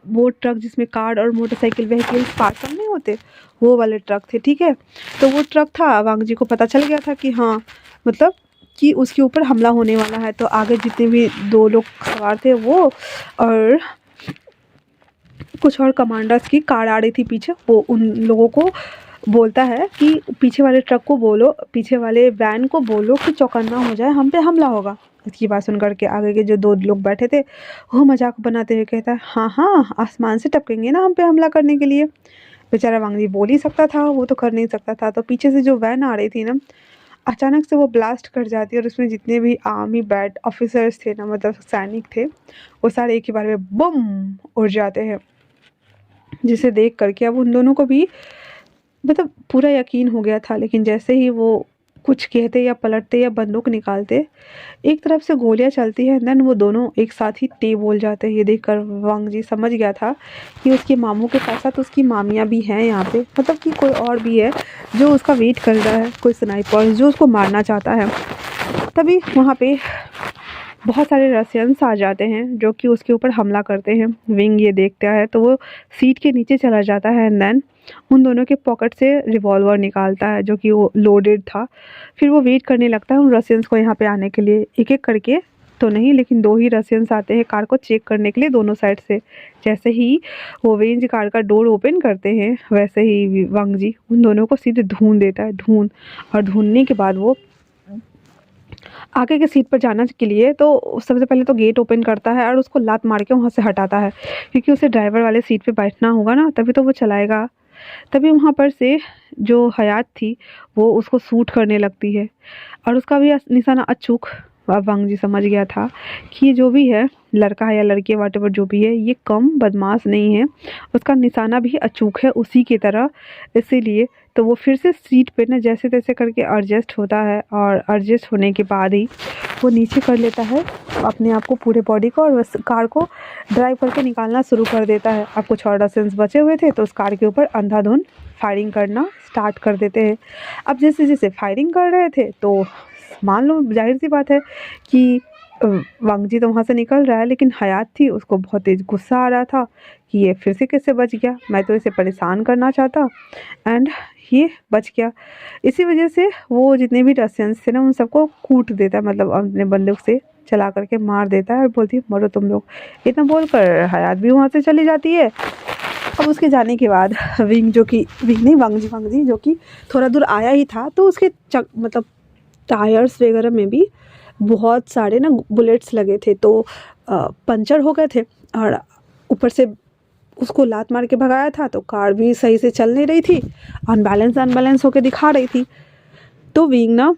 वो ट्रक जिसमें कार और मोटरसाइकिल व्हीकल पार्सल नहीं होते, वो वाले ट्रक थे, ठीक है। तो वो ट्रक था, वांग जी को पता चल गया था कि हाँ मतलब कि उसके ऊपर हमला होने वाला है। तो आगे जितने भी 2 लोग सवार थे वो और कुछ और कमांडर्स की कार आ रही थी पीछे, वो उन लोगों को बोलता है कि पीछे वाले ट्रक को बोलो, पीछे वाले वैन को बोलो कि चौकन्ना हो जाए, हम पे हमला होगा। इसकी बात सुन करके आगे के जो 2 लोग बैठे थे वो मजाक बनाते हुए कहता है हाँ हाँ आसमान से टपकेंगे ना हम पे हमला करने के लिए। बेचारा वांग जी बोल ही सकता था, वो तो कर नहीं सकता था। तो पीछे से जो वैन आ रही थी ना, अचानक से वो ब्लास्ट कर जाती है और उसमें जितने भी आर्मी बैट ऑफिसर्स थे ना, मतलब सैनिक थे, वो सारे एक ही बार में बम उड़ जाते हैं। जिसे देख करके अब उन दोनों को भी मतलब पूरा यकीन हो गया था। लेकिन जैसे ही वो कुछ कहते या पलटते या बंदूक निकालते, एक तरफ से गोलियां चलती है, देन वो दोनों एक साथ ही टे बोल जाते हैं। ये देखकर वांग जी समझ गया था कि उसके मामू के साथ साथ उसकी मामियाँ भी हैं यहाँ पे, मतलब कि कोई और भी है जो उसका वेट कर रहा है, कोई स्नाइपर जो उसको मारना चाहता है। तभी वहाँ पे बहुत सारे रशियंस आ जाते हैं जो कि उसके ऊपर हमला करते हैं। विंग ये देखता है तो वो सीट के नीचे चला जाता है, एंड देन उन दोनों के पॉकेट से रिवॉल्वर निकालता है जो कि वो लोडेड था। फिर वो वेट करने लगता है उन रशियंस को यहाँ पे आने के लिए। एक एक करके तो नहीं, लेकिन 2 ही रशियंस आते हैं कार को चेक करने के लिए दोनों साइड से। जैसे ही वो वेंज कार का डोर ओपन करते हैं, वैसे ही वांग जी उन दोनों को सीधे ढूंढ देता है, और ढूंढने के बाद वो आगे के सीट पर जाने के लिए तो सबसे पहले तो गेट ओपन करता है और उसको लात मार के वहाँ से हटाता है, क्योंकि उसे ड्राइवर वाले सीट पे बैठना होगा ना, तभी तो वो चलाएगा। तभी वहाँ पर से जो हयात थी वो उसको शूट करने लगती है, और उसका भी निशाना अचूक। अब वांग जी समझ गया था कि ये जो भी है, लड़का है या लड़की है, वॉटेवर जो भी है, ये कम बदमाश नहीं है, उसका निशाना भी अचूक है उसी की तरह। इसीलिए तो वो फिर से सीट पे ना जैसे तैसे करके एडजस्ट होता है, और एडजस्ट होने के बाद ही वो नीचे कर लेता है अपने आप को, पूरे बॉडी को, और उस कार को ड्राइव करके निकालना शुरू कर देता है। अब कुछ और रशियंस बचे हुए थे तो उस कार के ऊपर अंधाधुंध फायरिंग करना स्टार्ट कर देते हैं। अब जैसे जैसे फायरिंग कर रहे थे तो मान लो जाहिर सी बात है कि वांग जी तो वहाँ से निकल रहा है, लेकिन हयात थी उसको बहुत तेज गुस्सा आ रहा था कि ये फिर से कैसे बच गया, मैं तो इसे परेशान करना चाहता एंड ये बच गया। इसी वजह से वो जितने भी रशियंस थे ना उन सबको कूट देता है, मतलब अपने बंदूक से चला करके मार देता है और बोलती है मरो तुम लोग। इतना बोलकर हयात भी वहाँ से चली जाती है। अब उसके जाने के बाद विंग नहीं, वांग जी जो कि थोड़ा दूर आया ही था, तो उसके मतलब टायर्स वगैरह में भी बहुत सारे ना बुलेट्स लगे थे, तो पंचर हो गए थे, और ऊपर से उसको लात मार के भगाया था तो कार भी सही से चल नहीं रही थी, अनबैलेंस होके दिखा रही थी। तो विंग ना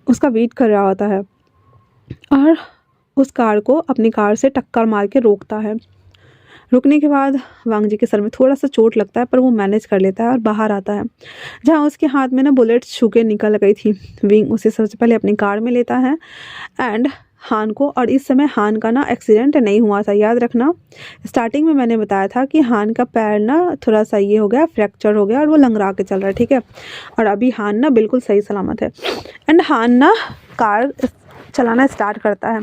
उसका वेट कर रहा होता है और उस कार को अपनी कार से टक्कर मार के रोकता है। रुकने के बाद वांग जी के सर में थोड़ा सा चोट लगता है, पर वो मैनेज कर लेता है और बाहर आता है, जहाँ उसके हाथ में ना बुलेट छू के निकल गई थी। विंग उसे सबसे पहले अपनी कार में लेता है एंड हान को, और इस समय हान का ना एक्सीडेंट नहीं हुआ था, याद रखना। स्टार्टिंग में मैंने बताया था कि हान का पैर ना थोड़ा सा ये हो गया, फ्रैक्चर हो गया और वो लंगड़ा के चल रहा है, ठीक है। और अभी हान ना बिल्कुल सही सलामत है एंड हान ना कार चलाना स्टार्ट करता है।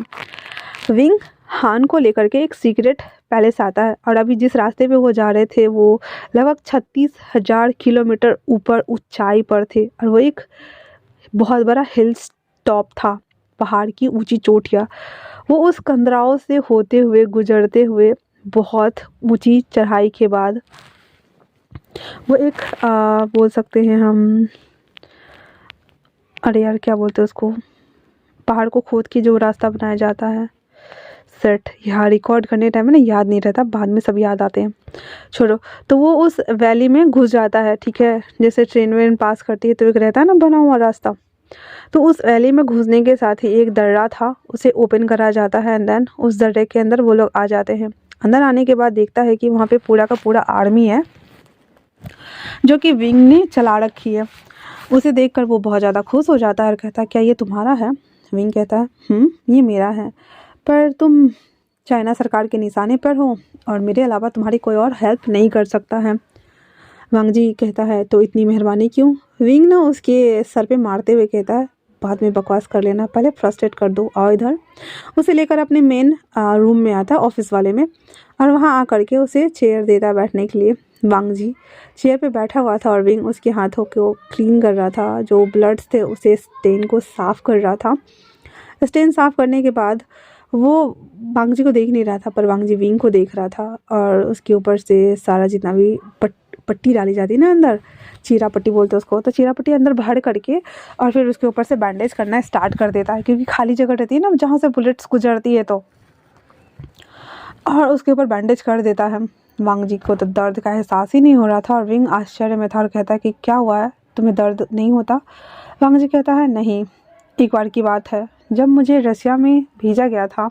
विंग हान को लेकर के एक सीक्रेट पैलेस आता है, और अभी जिस रास्ते पे वो जा रहे थे वो लगभग 36,000 किलोमीटर ऊपर ऊंचाई पर थे, और वो एक बहुत बड़ा हिल टॉप था, पहाड़ की ऊंची चोटियाँ। वो उस कंदराओं से होते हुए गुजरते हुए बहुत ऊंची चढ़ाई के बाद वो एक बोल सकते हैं हम, अरे यार क्या बोलते हैं उसको, पहाड़ को खोद के जो रास्ता बनाया जाता है, सेट, यहाँ रिकॉर्ड करने टाइम में ना याद नहीं रहता, बाद में सब याद आते हैं, छोड़ो। तो वो उस वैली में घुस जाता है, ठीक है। जैसे ट्रेन वेन पास करती है तो एक रहता है ना बना हुआ रास्ता, तो उस वैली में घुसने के साथ ही एक दर्रा था, उसे ओपन करा जाता है एंड देन उस दर्रे के अंदर वो लोग आ जाते हैं। अंदर आने के बाद देखता है कि वहाँ पे पूरा का पूरा आर्मी है जो कि विंग ने चला रखी है। उसे देखकर वो बहुत ज़्यादा खुश हो जाता है और कहता है क्या ये तुम्हारा है? विंग कहता है ये मेरा है, पर तुम चाइना सरकार के निशाने पर हो और मेरे अलावा तुम्हारी कोई और हेल्प नहीं कर सकता है। वांग जी कहता है तो इतनी मेहरबानी क्यों? विंग ना उसके सर पे मारते हुए कहता है बाद में बकवास कर लेना, पहले फ्रस्ट्रेट कर दो, आओ इधर। उसे लेकर अपने मेन रूम में आता है, ऑफिस वाले में, और वहाँ आकर के उसे चेयर देता है बैठने के लिए। वांग जी चेयर पे बैठा हुआ था और विंग उसके हाथों को क्लीन कर रहा था, जो ब्लड्स थे उसे स्टेन को साफ़ कर रहा था। स्टेन साफ़ करने के बाद वो वांग जी को देख नहीं रहा था, पर वांग जी विंग को देख रहा था, और उसके ऊपर से सारा जितना भी पट्टी डाली जाती है ना अंदर, चीरा पट्टी बोलते हैं उसको, तो चीरा पट्टी अंदर भर करके और फिर उसके ऊपर से बैंडेज करना स्टार्ट कर देता है, क्योंकि खाली जगह रहती है ना जहाँ से बुलेट्स गुजरती है, तो और उसके ऊपर बैंडेज कर देता है। वांग जी को तो दर्द का एहसास ही नहीं हो रहा था और विंग आश्चर्य में था और कहता है कि क्या हुआ है, तुम्हें दर्द नहीं होता? वांग जी कहता है नहीं, एक बार की बात है जब मुझे रसिया में भेजा गया था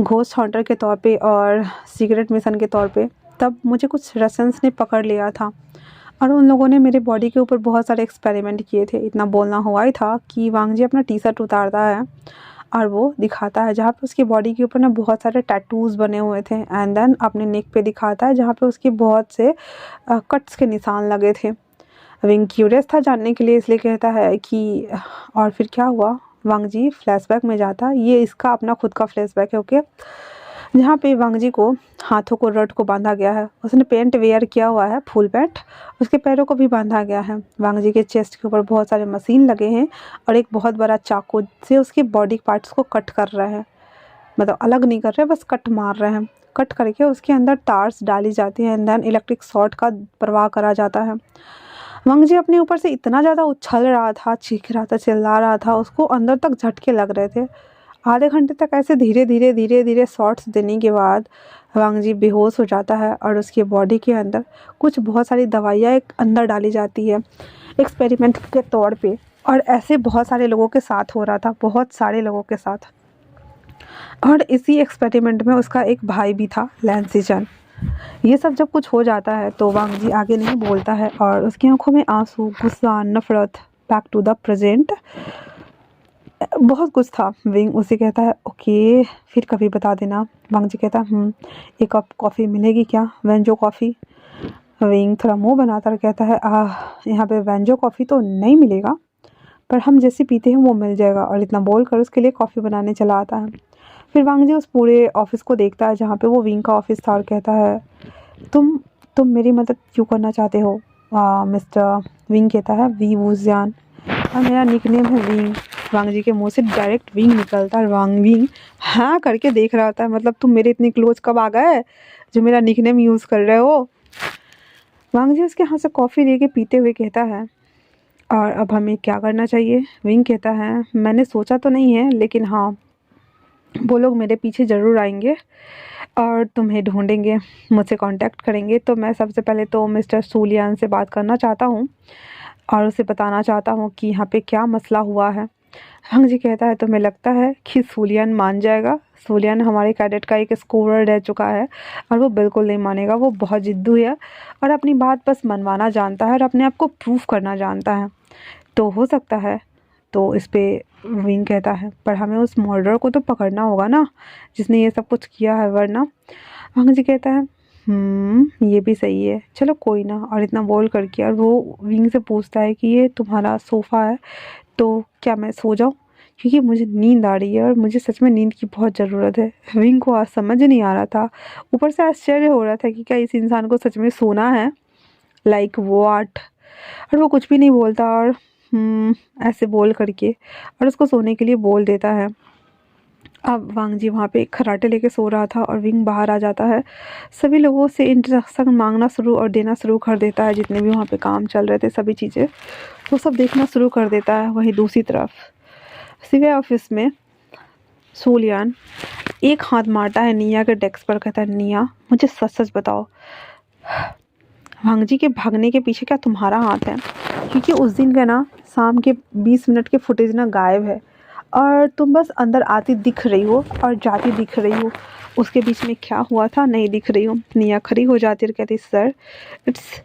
घोस्ट हंटर के तौर पे और सीक्रेट मिशन के तौर पे, तब मुझे कुछ रशियंस ने पकड़ लिया था और उन लोगों ने मेरे बॉडी के ऊपर बहुत सारे एक्सपेरिमेंट किए थे। इतना बोलना हुआ ही था कि वांग जी अपना टी शर्ट उतारता है और वो दिखाता है जहाँ पे उसकी बॉडी के ऊपर ना बहुत सारे टैटूज़ बने हुए थे, एंड देन अपने नेक पे दिखाता है जहाँ पे उसके बहुत से कट्स के निशान लगे थे। विंग क्यूरियस था जानने के लिए, इसलिए कहता है कि और फिर क्या हुआ? वांग जी फ्लैशबैक में जाता है, ये इसका अपना खुद का फ्लैशबैक है, ओके। जहाँ पे वांग जी को हाथों को रड को बांधा गया है, उसने पेंट वेयर किया हुआ है, फुल पैंट, उसके पैरों को भी बांधा गया है। वांग जी के चेस्ट के ऊपर बहुत सारे मशीन लगे हैं और एक बहुत बड़ा चाकू से उसके बॉडी पार्ट्स को कट कर रहे हैं, मतलब अलग नहीं कर रहे, बस कट मार रहे हैं। कट करके उसके अंदर तार्स डाली जाती हैं एंड देन इलेक्ट्रिक शॉर्ट का प्रवाह करा जाता है। वांग जी अपने ऊपर से इतना ज़्यादा उछल रहा था, चीख रहा था, चिल्ला रहा था, उसको अंदर तक झटके लग रहे थे। आधे घंटे तक ऐसे धीरे धीरे शॉट्स देने के बाद वांग जी बेहोश हो जाता है और उसकी बॉडी के अंदर कुछ बहुत सारी दवाइयाँ एक अंदर डाली जाती है एक्सपेरिमेंट के तौर पे, और ऐसे बहुत सारे लोगों के साथ हो रहा था, बहुत सारे लोगों के साथ। और इसी एक्सपेरिमेंट में उसका एक भाई भी था, लैंसीजन। ये सब जब कुछ हो जाता है तो वांग जी आगे नहीं बोलता है और उसकी आंखों में आंसू, गुस्सा, नफरत, बैक टू द प्रेजेंट, बहुत कुछ था। विंग उसे कहता है ओके फिर कभी बता देना। वांग जी कहता है एक कप कॉफ़ी मिलेगी क्या? वेंजो कॉफ़ी। विंग थोड़ा मुंह बनाता और कहता है यहाँ पे वेंजो कॉफ़ी तो नहीं मिलेगा, पर हम जैसे पीते हैं वो मिल जाएगा, और इतना बोल कर उसके लिए कॉफ़ी बनाने चला आता है। फिर वांग जी उस पूरे ऑफिस को देखता है जहाँ पे वो विंग का ऑफिस था और कहता है तुम मेरी मदद क्यों करना चाहते हो मिस्टर? विंग कहता है वी वूजियान, और मेरा निकनेम है विंग। वांग जी के मुंह से डायरेक्ट विंग निकलता है। विंग हाँ करके देख रहा होता है, मतलब तुम मेरे इतने क्लोज कब आ गए जो मेरा निकनेम यूज़ कर रहे हो? वांग जी उसके हाथ से कॉफ़ी लेके पीते हुए कहता है और अब हमें क्या करना चाहिए? विंग कहता है मैंने सोचा तो नहीं है, लेकिन हाँ वो लोग मेरे पीछे ज़रूर आएंगे और तुम्हें ढूंढेंगे, मुझसे कांटेक्ट करेंगे। तो मैं सबसे पहले तो मिस्टर सूलियान से बात करना चाहता हूँ और उसे बताना चाहता हूँ कि यहाँ पे क्या मसला हुआ है। हंग जी कहता है तुम्हें लगता है कि सूलियन मान जाएगा? सूलियन हमारे कैडेट का एक स्कोरर रह चुका है और वो बिल्कुल नहीं मानेगा। वो बहुत जिद्दू है और अपनी बात बस मनवाना जानता है और अपने आप को प्रूफ करना जानता है। तो हो सकता है। तो इस पे विंग कहता है पर हमें उस मर्डर को तो पकड़ना होगा ना जिसने ये सब कुछ किया है, वरना। हंग जी कहता है ये भी सही है, चलो कोई ना। और इतना बोल करके और वो विंग से पूछता है कि ये तुम्हारा सोफ़ा है तो क्या मैं सो जाऊँ, क्योंकि मुझे नींद आ रही है और मुझे सच में नींद की बहुत ज़रूरत है। विंग को आज समझ नहीं आ रहा था, ऊपर से आश्चर्य हो रहा था कि क्या इस इंसान को सच में सोना है, लाइक व्हाट। और वो कुछ भी नहीं बोलता और ऐसे बोल करके और उसको सोने के लिए बोल देता है। अब वांग जी वहाँ पे खराटे लेके सो रहा था और विंग बाहर आ जाता है। सभी लोगों से इंट्रक्शन मांगना शुरू और देना शुरू कर देता है, जितने भी वहाँ पे काम चल रहे थे सभी चीज़ें वो सब देखना शुरू कर देता है। वहीं दूसरी तरफ सिवे ऑफिस में सूलियान एक हाथ मारता है निया के डेस्क पर, कहता है निया मुझे सच सच बताओ, वांग जी के भागने के पीछे क्या तुम्हारा हाथ है? क्योंकि उस दिन का ना शाम के 20 मिनट के फुटेज ना गायब है और तुम बस अंदर आती दिख रही हो और जाती दिख रही हो, उसके बीच में क्या हुआ था नहीं दिख रही हो। निया खड़ी हो जाती है और कहती सर इट्स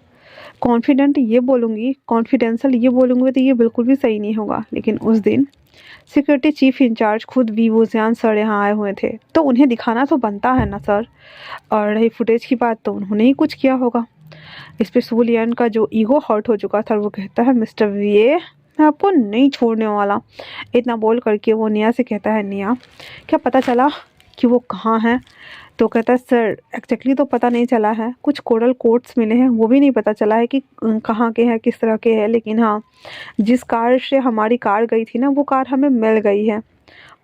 कॉन्फिडेंट ये बोलूँगी, कॉन्फिडेंशियल ये बोलूँगी तो ये बिल्कुल भी सही नहीं होगा, लेकिन उस दिन सिक्योरिटी चीफ इंचार्ज खुद वी वुजियान सर यहाँ आए हुए थे तो उन्हें दिखाना तो बनता है ना सर। और रही फुटेज की बात तो उन्होंने ही कुछ किया होगा। इस पे सूलियन का जो ईगो हर्ट हो चुका था वो कहता है मिस्टर वीए मैं आपको नहीं छोड़ने वाला। इतना बोल करके वो निया से कहता है निया क्या पता चला कि वो कहाँ है? तो कहता है सर एग्जैक्टली तो पता नहीं चला है, कुछ कोरल कोड्स मिले हैं वो भी नहीं पता चला है कि कहाँ के हैं किस तरह के हैं, लेकिन हाँ जिस कार से हमारी कार गई थी ना वो कार हमें मिल गई है।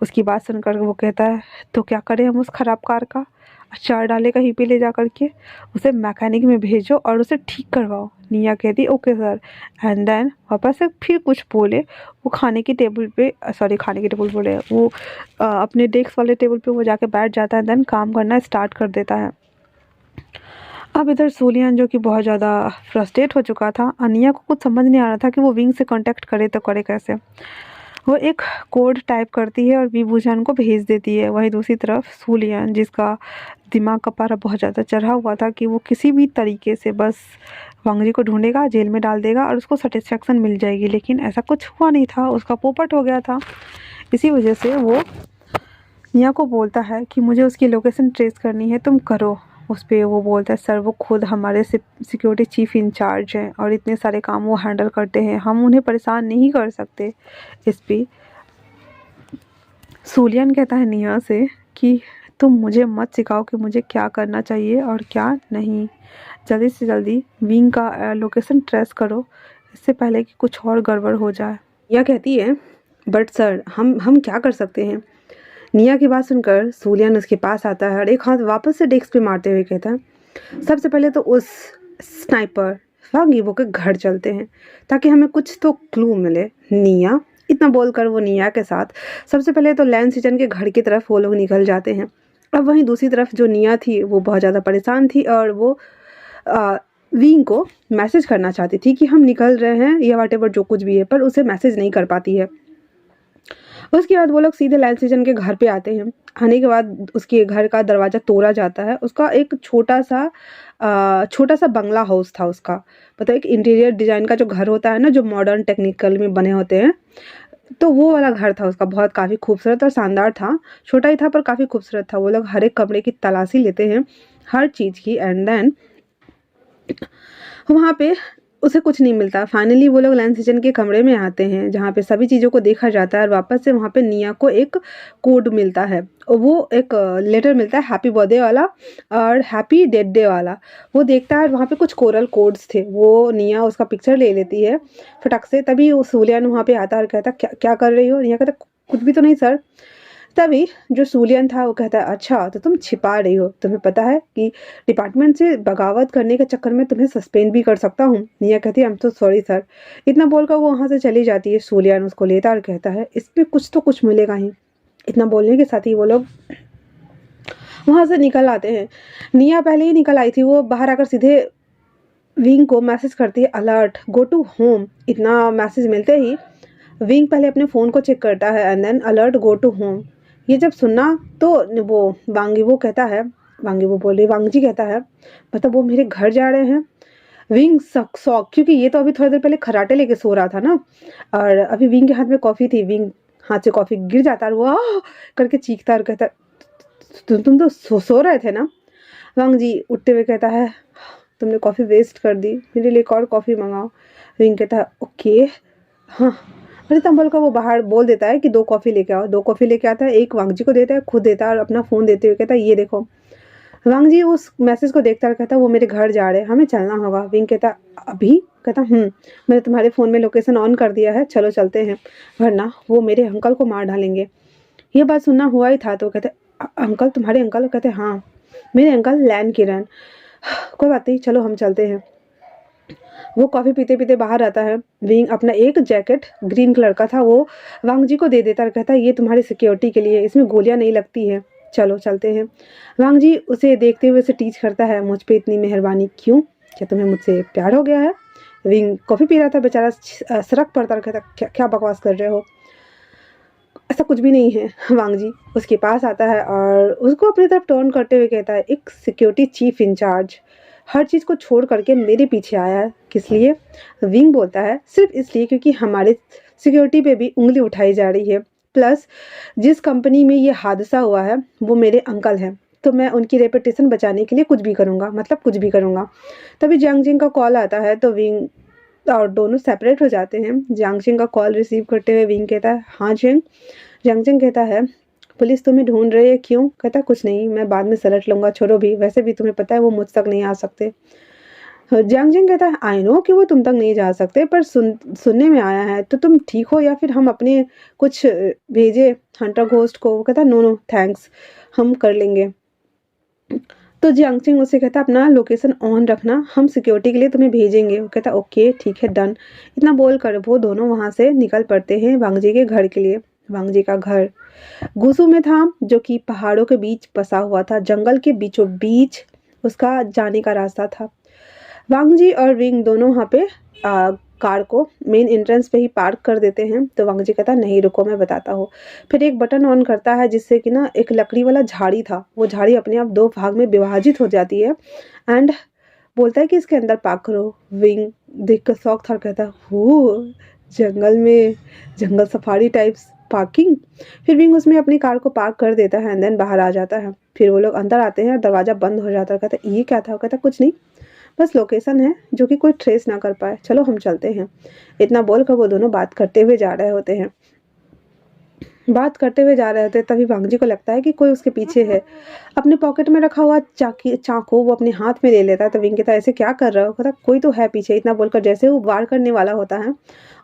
उसकी बात सुनकर वो कहता है तो क्या करें हम उस ख़राब कार का? अचार डाले कहीं पे ले जा करके उसे मैकेनिक में भेजो और उसे ठीक करवाओ। निया कहती ओके सर एंड देन वापस से फिर कुछ बोले वो खाने की टेबल पे सॉरी खाने की टेबल बोले वो अपने डेस्क वाले टेबल पे वो जाके बैठ जाता है, देन काम करना स्टार्ट कर देता है। अब इधर सूलियन जो कि बहुत ज़्यादा फ्रस्ट्रेट हो चुका था, अनिया को कुछ समझ नहीं आ रहा था कि वो विंग से कांटेक्ट करे तो करे कैसे। वो एक कोड टाइप करती है और विभूषण को भेज देती है। वहीं दूसरी तरफ सूलियन जिसका दिमाग का पारा बहुत ज़्यादा चढ़ा हुआ था कि वो किसी भी तरीके से बस वांग जी को ढूंढेगा, जेल में डाल देगा और उसको सेटिस्फेक्शन मिल जाएगी, लेकिन ऐसा कुछ हुआ नहीं था, उसका पोपट हो गया था। इसी वजह से वो निया को बोलता है कि मुझे उसकी लोकेशन ट्रेस करनी है, तुम करो। उस पे वो बोलता है सर वो खुद हमारे सिक्योरिटी चीफ इंचार्ज हैं और इतने सारे काम वो हैंडल करते हैं, हम उन्हें परेशान नहीं कर सकते। इस पे सूलियन कहता है निया से कि तुम मुझे मत सिखाओ कि मुझे क्या करना चाहिए और क्या नहीं, जल्दी से जल्दी विंग का लोकेशन ट्रेस करो इससे पहले कि कुछ और गड़बड़ हो जाए। निया कहती है बट सर हम क्या कर सकते हैं? निया की बात सुनकर सूलियन उसके पास आता है और एक हाथ वापस से डेस्क पे मारते हुए कहता है सबसे पहले तो उस स्नाइपर वांगीबो के घर चलते हैं ताकि हमें कुछ तो क्लू मिले। निया इतना बोलकर वो निया के साथ सबसे पहले तो लैन सीजन के घर की तरफ वो लोग निकल जाते हैं। अब वहीं दूसरी तरफ जो निया थी वो बहुत ज़्यादा परेशान थी और वो विंग को मैसेज करना चाहती थी कि हम निकल रहे हैं या व्हाटएवर जो कुछ भी है, पर उसे मैसेज नहीं कर पाती है। उसके बाद वो लोग सीधे लैन सीजन के घर पे आते हैं। आने के बाद उसके घर का दरवाज़ा तोड़ा जाता है। उसका एक छोटा सा बंगला हाउस था उसका, मतलब एक इंटीरियर डिज़ाइन का जो घर होता है ना जो मॉडर्न टेक्निकल में बने होते हैं, तो वो वाला घर था उसका। बहुत काफ़ी खूबसूरत और शानदार था, छोटा ही था पर काफ़ी खूबसूरत था। वो लोग हर एक कमरे की तलाशी लेते हैं, हर चीज़ की, एंड देन वहाँ पे उसे कुछ नहीं मिलता। फाइनली वो लोग लैन सीजन के कमरे में आते हैं जहाँ पे सभी चीज़ों को देखा जाता है और वापस से वहाँ पे निया को एक कोड मिलता है। और वो एक लेटर मिलता है हैप्पी बर्थडे वाला और हैप्पी डेथ डे वाला। वो देखता है वहाँ पे कुछ कोरल कोड्स थे, वो निया उसका पिक्चर ले लेती है फटक से। तभी वो सूलियन वहाँ पे आता है और कहता क्या क्या कर रही हो? निया कहता कुछ भी तो नहीं सर। तभी जो सूलियन था वो कहता है अच्छा तो तुम छिपा रही हो, तुम्हें पता है कि डिपार्टमेंट से बगावत करने के चक्कर में तुम्हें सस्पेंड भी कर सकता हूँ। निया कहती है आई एम तो सॉरी सर। इतना बोलकर वो वहाँ से चली जाती है। सूलियन उसको लेता और कहता है इस पे कुछ तो कुछ मिलेगा ही। इतना बोलने के साथ ही वो लोग वहाँ से निकल आते हैं। निया पहले ही निकल आई थी, वो बाहर आकर सीधे विंग को मैसेज करती है अलर्ट गो टू होम। इतना मैसेज मिलते ही विंग पहले अपने फ़ोन को चेक करता है and then alert go to home. ये जब सुना तो वो वांगी वो बोल रही वांगजी कहता है मतलब वो मेरे घर जा रहे हैं। विंग शॉक क्योंकि ये तो अभी थोड़ी देर पहले खराटे लेके सो रहा था ना, और अभी विंग के हाथ में कॉफ़ी थी। विंग हाथ से कॉफ़ी गिर जाता है और वो आह करके चीखता और कहता तुम तो सो रहे थे ना। वांग जी उठते हुए कहता है तुमने कॉफ़ी वेस्ट कर दी, मेरे लिए एक और कॉफ़ी मंगाओ। विंग कहता है ओके हाँ। अरे तंबल का वो बाहर बोल देता है कि 2 कॉफ़ी लेके आओ। 2 कॉफ़ी लेके आता है, एक वांग जी को देता है, खुद देता है और अपना फ़ोन देते हुए कहता है ये देखो। वांग जी उस मैसेज को देखता है और कहता है वो मेरे घर जा रहे हैं, हमें चलना होगा। विंग कहता अभी? कहता मैंने तुम्हारे फ़ोन में लोकेशन ऑन कर दिया है, चलो चलते हैं, वरना वो मेरे अंकल को मार डालेंगे। ये बात सुनना हुआ ही था तो कहते अंकल तुम्हारे अंकल? कहते हाँ मेरे अंकल लैन किरण। कोई बात नहीं चलो हम चलते हैं। वो कॉफ़ी पीते पीते बाहर आता है। विंग अपना एक जैकेट ग्रीन कलर का था वो वांग जी को दे देता और कहता है ये तुम्हारी सिक्योरिटी के लिए, इसमें गोलियां नहीं लगती है, चलो चलते हैं। वांग जी उसे देखते हुए उसे टीच करता है मुझ पे इतनी मेहरबानी क्यों, क्या तुम्हें मुझसे प्यार हो गया है? विंग कॉफ़ी पी रहा था बेचारा, सड़क पड़ता और कहता क्या क्या बकवास कर रहे हो, ऐसा कुछ भी नहीं है। वांग जी उसके पास आता है और उसको अपनी तरफ टर्न करते हुए कहता है एक सिक्योरिटी चीफ इंचार्ज हर चीज़ को छोड़ करके मेरे पीछे आया है, किस लिए? विंग बोलता है सिर्फ इसलिए क्योंकि हमारे सिक्योरिटी पे भी उंगली उठाई जा रही है, प्लस जिस कंपनी में ये हादसा हुआ है वो मेरे अंकल हैं, तो मैं उनकी रेपुटेशन बचाने के लिए कुछ भी करूँगा, मतलब कुछ भी करूँगा। तभी जियांग जिंग का कॉल आता है तो विंग और दोनों सेपरेट हो जाते हैं। जियांग जिंग का कॉल रिसीव करते हुए विंग कहता है हाँ जियांग। जियांग जिंग कहता है पुलिस तुम्हें ढूंढ रही है, क्यों? कहता कुछ नहीं, मैं बाद में सलट लूँगा, छोड़ो भी, वैसे भी तुम्हें पता है वो मुझ तक नहीं आ सकते। जियांग जिंग कहता है आई नो कि वो तुम तक नहीं जा सकते, पर सुनने में आया है तो तुम ठीक हो या फिर हम अपने कुछ भेजे हंटर घोस्ट को? वो कहता नो नो थैंक्स, हम कर लेंगे। तो जियांग जिंग उससे कहता अपना लोकेशन ऑन रखना, हम सिक्योरिटी के लिए तुम्हें भेजेंगे। वो कहता ओके ठीक है डन। इतना बोल कर वो दोनों वहाँ से निकल पड़ते हैं वांग जी के घर के लिए। वांग जी का घर गुसू में था जो कि पहाड़ों के बीच बसा हुआ था, जंगल के बीचों बीच उसका जाने का रास्ता था। वांग जी और विंग दोनों वहाँ पे कार को मेन एंट्रेंस पे ही पार्क कर देते हैं। तो वांग जी कहता नहीं रुको मैं बताता हूँ। फिर एक बटन ऑन करता है जिससे कि ना एक लकड़ी वाला झाड़ी था, वो झाड़ी अपने आप 2 भाग में विभाजित हो जाती है एंड बोलता है कि इसके अंदर पार्क करो। विंग देख कर शौक था, कहता हो जंगल में, जंगल सफारी टाइप्स पार्किंग। फिर विंग उसमें अपनी कार को पार्क कर देता है एंड देन बाहर आ जाता है। फिर वो लोग अंदर आते हैं, दरवाज़ा बंद हो जाता है। कहता ये क्या था? कहता कुछ नहीं, बस लोकेशन है जो कि कोई ट्रेस ना कर पाए, चलो हम चलते हैं। इतना बोलकर वो दोनों बात करते हुए जा रहे होते हैं। बात करते हुए जा रहे होते हैं तभी वांग जी को लगता है कि कोई उसके पीछे है। अपने पॉकेट में रखा हुआ चाकू वो अपने हाथ में ले लेता है। तो विंग कहता है ऐसे क्या कर रहा हो? कहता कोई तो है पीछे। इतना बोलकर जैसे वो वार करने वाला होता है,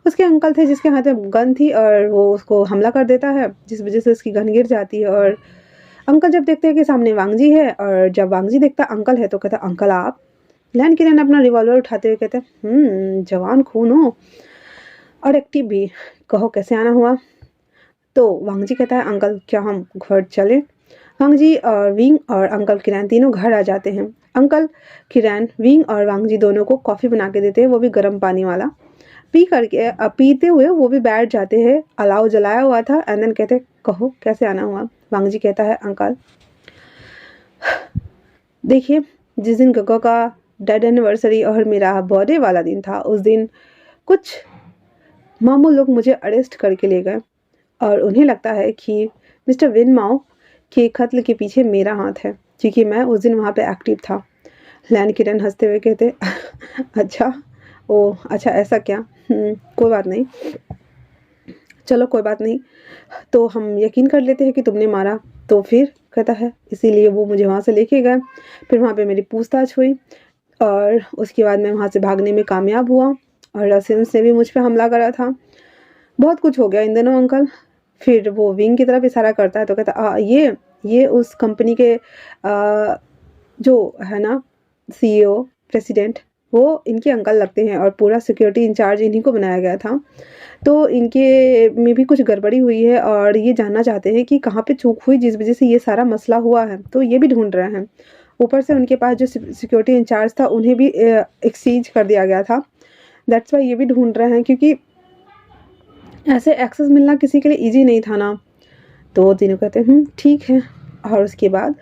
उसके अंकल थे जिसके हाथ में गन थी और वो उसको हमला कर देता है, जिस वजह से उसकी गन गिर जाती है। और अंकल जब देखते हैं कि सामने वांग जी है और जब वांग जी देखता अंकल है तो कहता अंकल आप? लैन किरण अपना रिवॉल्वर उठाते हुए कहते जवान खून हो और एक्टिव भी, कहो कैसे आना हुआ? तो वांग जी कहता है अंकल क्या हम घर चलें? वांग जी और विंग और अंकल किरण तीनों घर आ जाते हैं। अंकल किरण विंग और वांग जी दोनों को कॉफ़ी बना के देते हैं, वो भी गर्म पानी वाला। पीते हुए वो भी बैठ जाते हैं। अलाव जलाया हुआ था एंड देन कहते कहो कैसे आना हुआ? वांग जी कहता है अंकल देखिए जिस दिन गग्गा का डेड एनिवर्सरी और मेरा बर्थडे वाला दिन था, उस दिन कुछ मामू लोग मुझे अरेस्ट करके ले गए और उन्हें लगता है कि मिस्टर विन माओ के कत्ल के पीछे मेरा हाथ है, क्योंकि मैं उस दिन वहाँ पे एक्टिव था। लैन किरण हंसते हुए कहते अच्छा ओ अच्छा ऐसा क्या? कोई बात नहीं, चलो कोई बात नहीं, तो हम यकीन कर लेते हैं कि तुमने मारा। तो फिर कहता है इसीलिए वो मुझे वहाँ से लेके गए। फिर वहाँ पे मेरी पूछताछ हुई और उसके बाद मैं वहाँ से भागने में कामयाब हुआ और रसिन्स ने भी मुझ पे हमला करा था। बहुत कुछ हो गया इन दिनों अंकल। फिर वो विंग की तरफ इशारा करता है तो कहता ये उस कंपनी के जो है ना सीईओ प्रेसिडेंट, वो इनके अंकल लगते हैं और पूरा सिक्योरिटी इंचार्ज इन्हीं को बनाया गया था। तो इनके में भी कुछ गड़बड़ी हुई है और ये जानना चाहते हैं कि कहाँ पे चूक हुई जिस वजह से ये सारा मसला हुआ है, तो ये भी ढूंढ रहे हैं। ऊपर से उनके पास जो सिक्योरिटी इंचार्ज था उन्हें भी एक्सचेंज कर दिया गया था। दैट्स वाई ये भी ढूंढ रहे हैं, क्योंकि ऐसे एक्सेस मिलना किसी के लिए ईजी नहीं था ना। तो वो तीनों कहते हैं ठीक है। और उसके बाद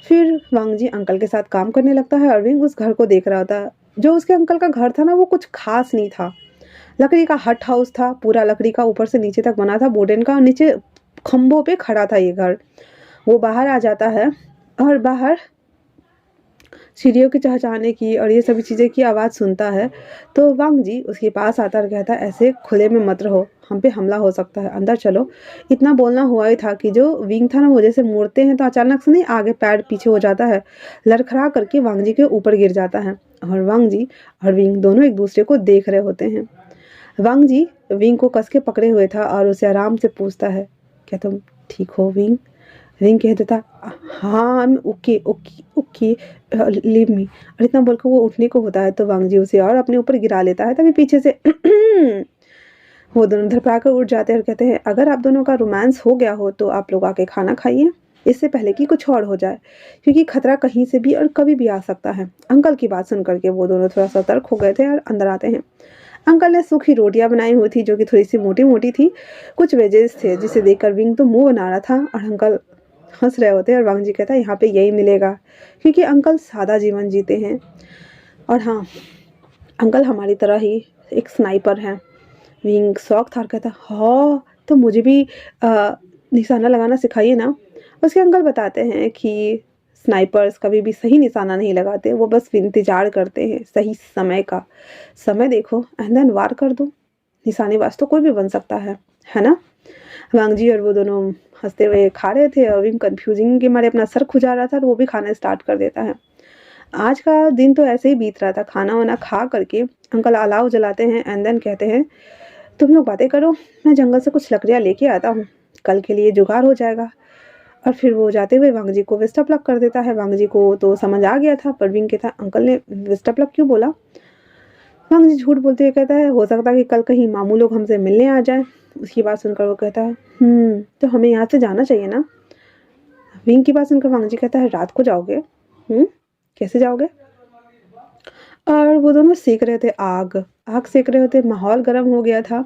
फिर वांग जी अंकल के साथ काम करने लगता है और विंग उस घर को देख रहा होता है। जो उसके अंकल का घर था ना वो कुछ खास नहीं था। लकड़ी का हट हाउस था, पूरा लकड़ी का, ऊपर से नीचे तक बना था वुडन का, और नीचे खंभों पे खड़ा था ये घर। वो बाहर आ जाता है और बाहर सीढ़ियों की चहचहाने की और ये सभी चीज़ें की आवाज़ सुनता है। तो वांग जी उसके पास आता और कहता है ऐसे खुले में मत रहो, हम पे हमला हो सकता है, अंदर चलो। इतना बोलना हुआ ही था कि जो विंग था ना वो जैसे मुड़ते हैं तो अचानक से नहीं आगे पैर पीछे हो जाता है, लड़खड़ा करके वांग जी के ऊपर गिर जाता है। और वांग जी और विंग दोनों एक दूसरे को देख रहे होते हैं। वांग जी विंग को कस के पकड़े हुए था और उसे आराम से पूछता है, क्या तुम ठीक हो विंग? विंग कह देता, हाँ I'm okay okay okay, leave me. और इतना बोलकर वो उठने को होता है तो वांग जी उसे और अपने ऊपर गिरा लेता है। तभी पीछे से वो दोनों धड़पड़ा कर उठ जाते हैं और कहते हैं अगर आप दोनों का रोमांस हो गया हो तो आप लोग आके खाना खाइए, इससे पहले कि कुछ और हो जाए, क्योंकि खतरा कहीं से भी और कभी भी आ सकता है। अंकल की बात सुन करके वो दोनों थोड़ा सतर्क हो गए थे और अंदर आते हैं। अंकल ने सूखी रोटियां बनाई हुई थी जो कि थोड़ी सी मोटी मोटी थी, कुछ वेजेस थे जिसे देखकर विंग तो मुंह बना रहा था और अंकल हंस रहे होते हैं। और वांग जी कहता है यहाँ पे यही मिलेगा, क्योंकि अंकल सादा जीवन जीते हैं। और हाँ, अंकल हमारी तरह ही एक स्नाइपर हैं। विंग शौक था और कहता हाँ तो मुझे भी निशाना लगाना सिखाइए ना। उसके अंकल बताते हैं कि स्नाइपर्स कभी भी सही निशाना नहीं लगाते, वो बस इंतजार करते हैं सही समय का। समय देखो एंड देन वार कर दो, निशानेबाज तो कोई भी बन सकता है ना। वांग जी और वो दोनों हंसते हुए खा रहे थे और विंग कंफ्यूजिंग के मारे अपना सर खुजा रहा था और वो भी खाना स्टार्ट कर देता है। आज का दिन तो ऐसे ही बीत रहा था। खाना वाना खा करके अंकल अलाव जलाते हैं एंड देन कहते हैं तुम लोग बातें करो, मैं जंगल से कुछ लकड़ियाँ लेके आता हूँ, कल के लिए जुगाड़ हो जाएगा। और फिर वो जाते हुए वांग जी को बेस्ट ऑफ लक कर देता है। वांग जी को तो समझ आ गया था, पर विंग कहता अंकल ने बेस्ट ऑफ लक क्यों बोला? वांग जी झूठ बोलते हुए कहता है हो सकता है कि कल कहीं मामू लोग हमसे मिलने आ जाए। उसकी बात सुनकर वो कहता है तो हमें यहाँ से जाना चाहिए ना। विंग की बात सुनकर वांग जी कहता है रात को जाओगे? कैसे जाओगे? और वो दोनों सेक रहे थे, आग आग सेक रहे होते, माहौल गर्म हो गया था।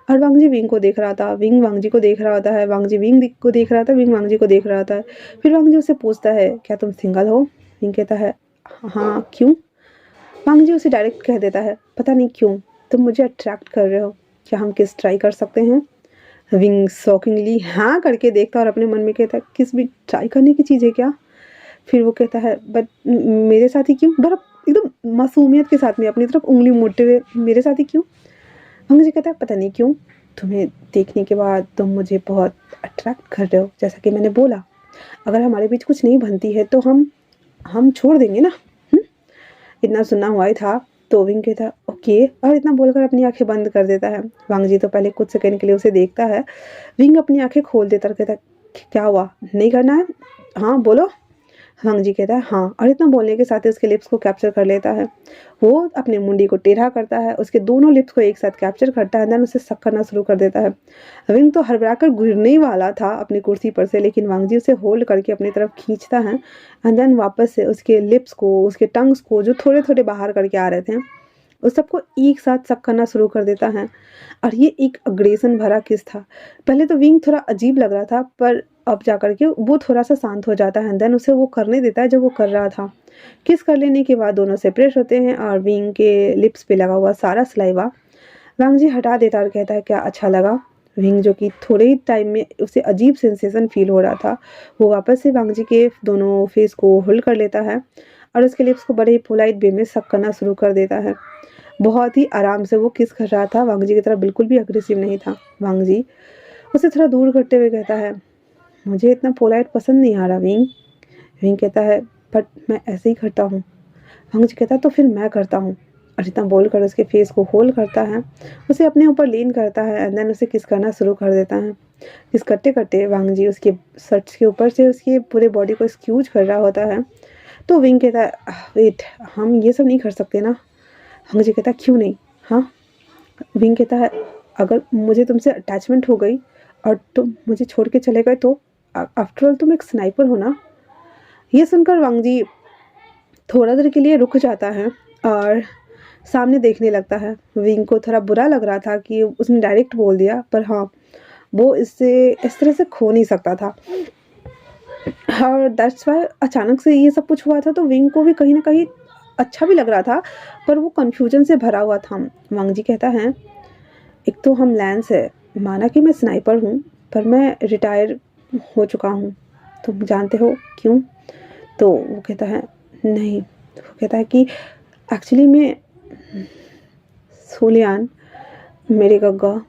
और वांग जी विंग को देख रहा था, विंग वांग जी को देख रहा होता है, वांग जी विंग को देख रहा था, विंग वांग जी को देख रहा होता है। फिर वांग जी उससे पूछता है क्या तुम सिंगल हो? विंग कहता है हाँ क्यों? वांग जी उसे डायरेक्ट कह देता है पता नहीं क्यों तुम मुझे अट्रैक्ट कर रहे हो, क्या हम किस ट्राई कर सकते हैं? विंग शॉकिंगली हाँ करके देखता और अपने मन में कहता है किस भी ट्राई करने की चीज़ है क्या? फिर वो कहता है बट मेरे साथ ही क्यों? बड़ा एकदम मासूमियत के साथ में अपनी तरफ उंगली मोड़ते हुए मेरे साथ ही क्यों? वांग जी कहता है पता नहीं क्यों, तुम्हें देखने के बाद तुम मुझे बहुत अट्रैक्ट कर रहे हो। जैसा कि मैंने बोला, अगर हमारे बीच कुछ नहीं बनती है तो हम छोड़ देंगे ना। इतना सुनना हुआ ही था तो विंग कहता है ओके, और इतना बोलकर अपनी आंखें बंद कर देता है। वांग जी तो पहले कुछ सेकंड के लिए उसे देखता है। विंग अपनी आंखें खोल देता और कहता है क्या हुआ, नहीं करना है? हाँ बोलो। वांग जी कहता है हाँ, और इतना बोलने के साथ ही उसके लिप्स को कैप्चर कर लेता है। वो अपने मुंडी को टेढ़ा करता है, उसके दोनों लिप्स को एक साथ कैप्चर करता है, देन उसे सक करना शुरू कर देता है। विंग तो हड़बड़ाकर गिरने ही वाला था अपनी कुर्सी पर से, लेकिन वांग जी उसे होल्ड करके अपनी तरफ खींचता है एंड देन वापस से उसके लिप्स को, उसके टंग्स को जो थोड़े थोड़े बाहर करके आ रहे थे, उस सबको एक साथ सक करना शुरू कर देता है। और ये एक अग्रेशन भरा किस था। पहले तो विंग थोड़ा अजीब लग रहा था, पर अब जा कर के वो थोड़ा सा शांत हो जाता है, देन उसे वो करने देता है जो वो कर रहा था। किस कर लेने के बाद दोनों सेपरेट होते हैं और विंग के लिप्स पे लगा हुआ सारा सलाइवा वांग जी हटा देता और कहता है क्या अच्छा लगा? विंग जो कि थोड़े ही टाइम में उसे अजीब सेंसेशन फील हो रहा था, वो वापस से वांग जी के दोनों फेस को होल्ड कर लेता है और उसके लिप्स को बड़े ही पोलाइट वे में सक करना शुरू कर देता है। बहुत ही आराम से वो किस कर रहा था, वांग जी की तरह बिल्कुल भी अग्रेसिव नहीं था। वांग जी उसे थोड़ा दूर करते हुए कहता है मुझे इतना पोलाइट पसंद नहीं आ रहा विंग। विंग कहता है बट मैं ऐसे ही करता हूँ। वांग जी कहता है तो फिर मैं करता हूँ, और इतना बोलकर उसके फेस को होल्ड करता है, उसे अपने ऊपर लीन करता है एंड देन उसे किस करना शुरू कर देता है। किस करते करते वांग जी उसके शर्ट्स के ऊपर से उसके पूरे बॉडी को स्क्यूज कर रहा होता है। तो विंग कहता है वेट, हम ये सब नहीं कर सकते ना। वांग जी कहता है क्यों नहीं? हाँ। विंग कहता है अगर मुझे तुमसे अटैचमेंट हो गई और तुम मुझे छोड़ के चले गए तो आफ्टर ऑल तुम एक स्नाइपर हो ना। ये सुनकर वांग जी थोड़ा देर के लिए रुक जाता है और सामने देखने लगता है। विंग को थोड़ा बुरा लग रहा था कि उसने डायरेक्ट बोल दिया, पर हाँ, वो इससे इस तरह से खो नहीं सकता था। और दैट्स वाई अचानक से ये सब कुछ हुआ था, तो विंग को भी कहीं न कहीं अच्छा भी लग रहा था, पर वो कन्फ्यूजन से भरा हुआ था। वांग जी कहता है, एक तो हम लैंस है, माना कि मैं स्नाइपर हूँ, पर मैं रिटायर हो चुका हूँ, तुम जानते हो क्यों? तो वो कहता है नहीं। तो वो कहता है कि एक्चुअली मैं सोलियान, मेरे गग्गा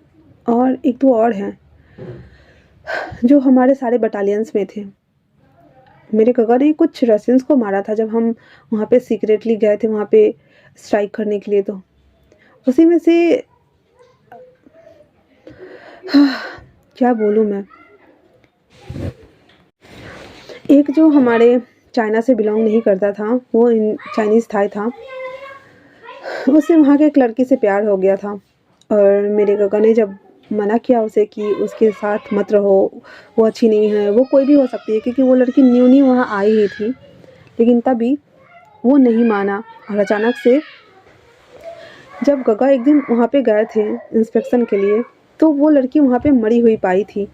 और एक दो और हैं जो हमारे सारे बटालियंस में थे। मेरे गगा ने कुछ रशियंस को मारा था जब हम वहाँ पे सीक्रेटली गए थे वहाँ पे स्ट्राइक करने के लिए। तो उसी में से क्या बोलूँ मैं, एक जो हमारे चाइना से बिलोंग नहीं करता था, वो चाइनीज़ थाई था, उससे वहाँ के एक लड़की से प्यार हो गया था। और मेरे गगा ने जब मना किया उसे कि उसके साथ मत रहो, वो अच्छी नहीं है, वो कोई भी हो सकती है, क्योंकि वो लड़की न्यू वहाँ आई ही थी, लेकिन तभी वो नहीं माना। और अचानक से जब गगा एक दिन वहाँ पे गए थे इंस्पेक्शन के लिए, तो वो लड़की वहाँ पे मरी हुई पाई थी।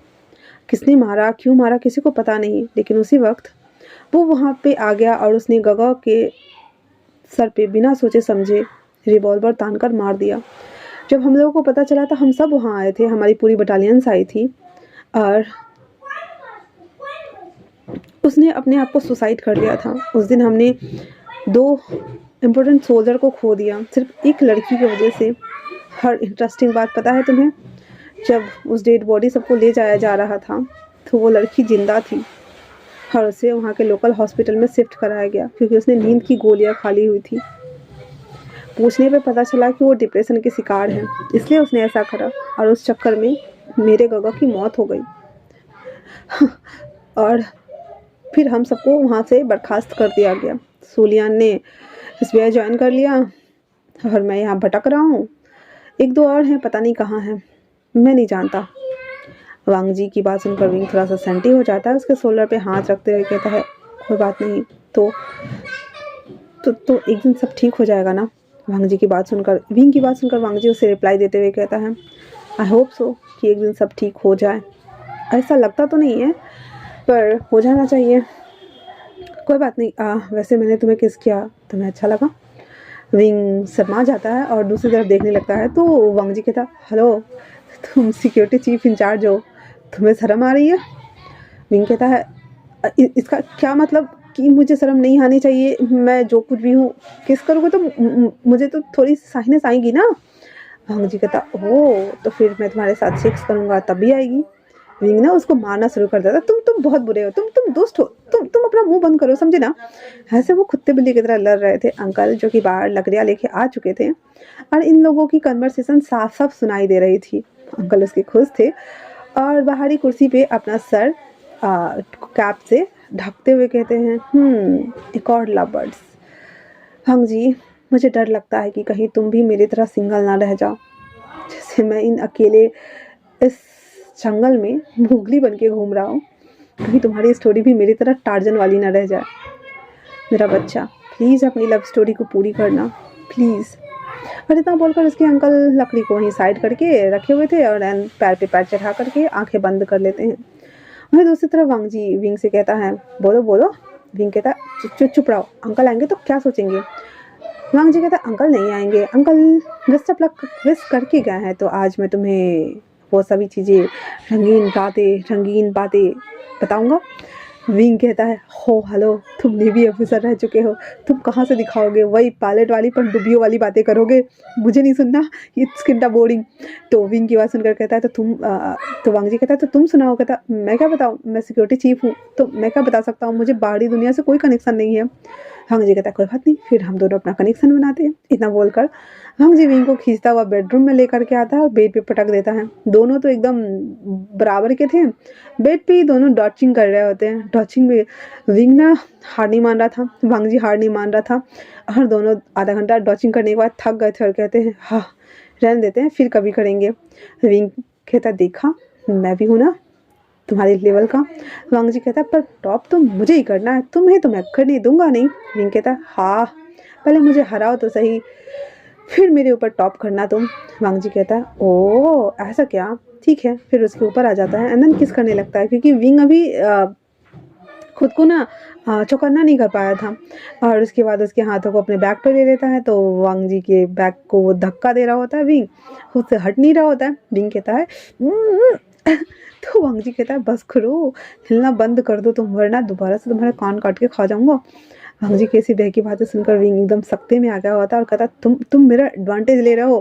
किसने मारा, क्यों मारा, किसी को पता नहीं, लेकिन उसी वक्त वो वहाँ पे आ गया और उसने गगा के सर पे बिना सोचे समझे रिवॉल्वर तान कर मार दिया। जब हम लोगों को पता चला तो हम सब वहाँ आए थे, हमारी पूरी बटालियंस आई थी, और उसने अपने आप को सुसाइड कर लिया था। उस दिन हमने 2 इम्पोर्टेंट सोल्जर को खो दिया, सिर्फ एक लड़की की वजह से। हर इंटरेस्टिंग बात पता है तुम्हें, जब उस डेड बॉडी सबको ले जाया जा रहा था, तो वो लड़की जिंदा थी और उसे वहाँ के लोकल हॉस्पिटल में शिफ्ट कराया गया, क्योंकि उसने नींद की गोलियाँ खा ली हुई थी। पूछने पे पता चला कि वो डिप्रेशन के शिकार है, इसलिए उसने ऐसा करा, और उस चक्कर में मेरे गगा की मौत हो गई। और फिर हम सबको वहाँ से बर्खास्त कर दिया गया। सोलियान ने एसबीआई ज्वाइन कर लिया और मैं यहाँ भटक रहा हूँ। एक दो और हैं, पता नहीं कहाँ हैं, मैं नहीं जानता। वांग जी की बात सुनकर विंग थोड़ा सा सेंटी हो जाता है, उसके शोल्डर पे हाथ रखते हुए कहता है, कोई बात नहीं, तो एक दिन सब ठीक हो जाएगा ना। वांग जी की बात सुनकर, विंग की बात सुनकर वांग जी उसे रिप्लाई देते हुए कहता है, आई होप सो कि एक दिन सब ठीक हो जाए। ऐसा लगता तो नहीं है, पर हो जाना चाहिए। कोई बात नहीं, वैसे मैंने तुम्हें किस किया, तुम्हें अच्छा लगा? विंग शर्मा जाता है और दूसरी तरफ देखने लगता है, तो वांग जी कहता, हेलो, तुम सिक्योरिटी चीफ इंचार्ज हो, तुम्हें शर्म आ रही है? विंग कहता है, इसका क्या मतलब कि मुझे शर्म नहीं आनी चाहिए, मैं जो कुछ भी हूँ किस करूँगा तो मुझे तो थोड़ी साइनेस आएगी ना। वांग जी कहता, ओह, तो फिर मैं तुम्हारे साथ सेक्स करूँगा तब भी आएगी। विंग ना उसको मारना शुरू कर देता, तुम बहुत बुरे हो, तुम दुष्ट हो, तुम अपना मुंह बंद करो, समझे ना। ऐसे वो कुत्ते बिल्ली की तरह लड़ रहे थे। अंकल जो कि बाहर लकड़ियाँ लेके आ चुके थे और इन लोगों की कन्वर्सेशन साफ साफ सुनाई दे रही थी। अंकल उसके खुश थे और बाहरी कुर्सी पे अपना सर कैप से ढकते हुए कहते हैं, एक और लव बर्ड्स। हंग जी, मुझे डर लगता है कि कहीं तुम भी मेरी तरह सिंगल ना रह जाओ, जैसे मैं इन अकेले इस जंगल में मोगली बन के घूम रहा हूँ। कहीं तुम्हारी स्टोरी भी मेरी तरह टार्जन वाली ना रह जाए। मेरा बच्चा, प्लीज़ अपनी लव स्टोरी को पूरी करना, प्लीज़। और इतना बोलकर उसके अंकल लकड़ी को वहीं साइड करके रखे हुए थे और पैर पे पैर चढ़ा करके आंखें बंद कर लेते हैं। वहीं दूसरी तरफ वांग जी विंग से कहता है, बोलो बोलो। विंग कहता है, चुप रहो, अंकल आएंगे तो क्या सोचेंगे। वांग जी कहता है, अंकल नहीं आएंगे, uncle best of luck wish करके गए हैं, तो आज मैं तुम्हें वो सभी चीज़ें, रंगीन बातें बताऊंगा। विंग कहता है, हो हेलो, तुम नेवी ऑफिसर रह चुके हो, तुम कहाँ से दिखाओगे वही पायलट वाली पनडुब्बियों वाली बातें करोगे, मुझे नहीं सुनना, इट्स किंडा बोरिंग। तो विंग की बात सुनकर कहता है, तो वांग जी कहता है, तो तुम सुनाओ। कहता, मैं क्या बताऊँ, मैं सिक्योरिटी चीफ हूँ, तो मैं क्या बता सकता हूँ, मुझे बाहरी दुनिया से कोई कनेक्शन नहीं है। वांग जी कहता है, कोई बात नहीं, फिर हम दोनों अपना कनेक्शन बनाते हैं। इतना बोलकर वांग जी विंग को खींचता हुआ बेडरूम में लेकर के आता है और बेड पे पटक देता है। दोनों तो एकदम बराबर के थे, बेड पे ही दोनों डॉचिंग कर रहे होते हैं। डॉचिंग में विंग ना हार नहीं मान रहा था, वांग जी हार नहीं मान रहा था, और दोनों आधा घंटा डॉचिंग करने के बाद थक गए थे और कहते हैं, हाँ रहने देते हैं, फिर कभी करेंगे। विंग कहता, देखा मैं भी हूँ ना। तुम्हारे लेवल का। वांग जी कहता है पर टॉप तो मुझे ही करना है, तुम्हें तो मैं करने दूंगा नहीं। विंग कहता है हाँ पहले मुझे हराओ तो सही, फिर मेरे ऊपर टॉप करना तुम। वांग जी कहता है ओ ऐसा क्या, ठीक है। फिर उसके ऊपर आ जाता है एंड देन किस करने लगता है, क्योंकि विंग अभी खुद को ना चौकन्ना नहीं कर पाया था। और उसके बाद उसके हाथों को अपने बैक पे ले लेता है, तो वांग जी के बैक को वो धक्का दे रहा होता है विंग, खुद से हट नहीं रहा होता है। विंग कहता है तो वांग जी कहता है बस करो, हिलना बंद कर दो तुम, वरना दोबारा से तुम्हारे कान काट के खा जाऊंगा। वांग जी की ऐसी बहकी बातें सुनकर विंग एकदम सख्ते में आ गया होता है और कहता है तुम मेरा एडवांटेज ले रहे हो।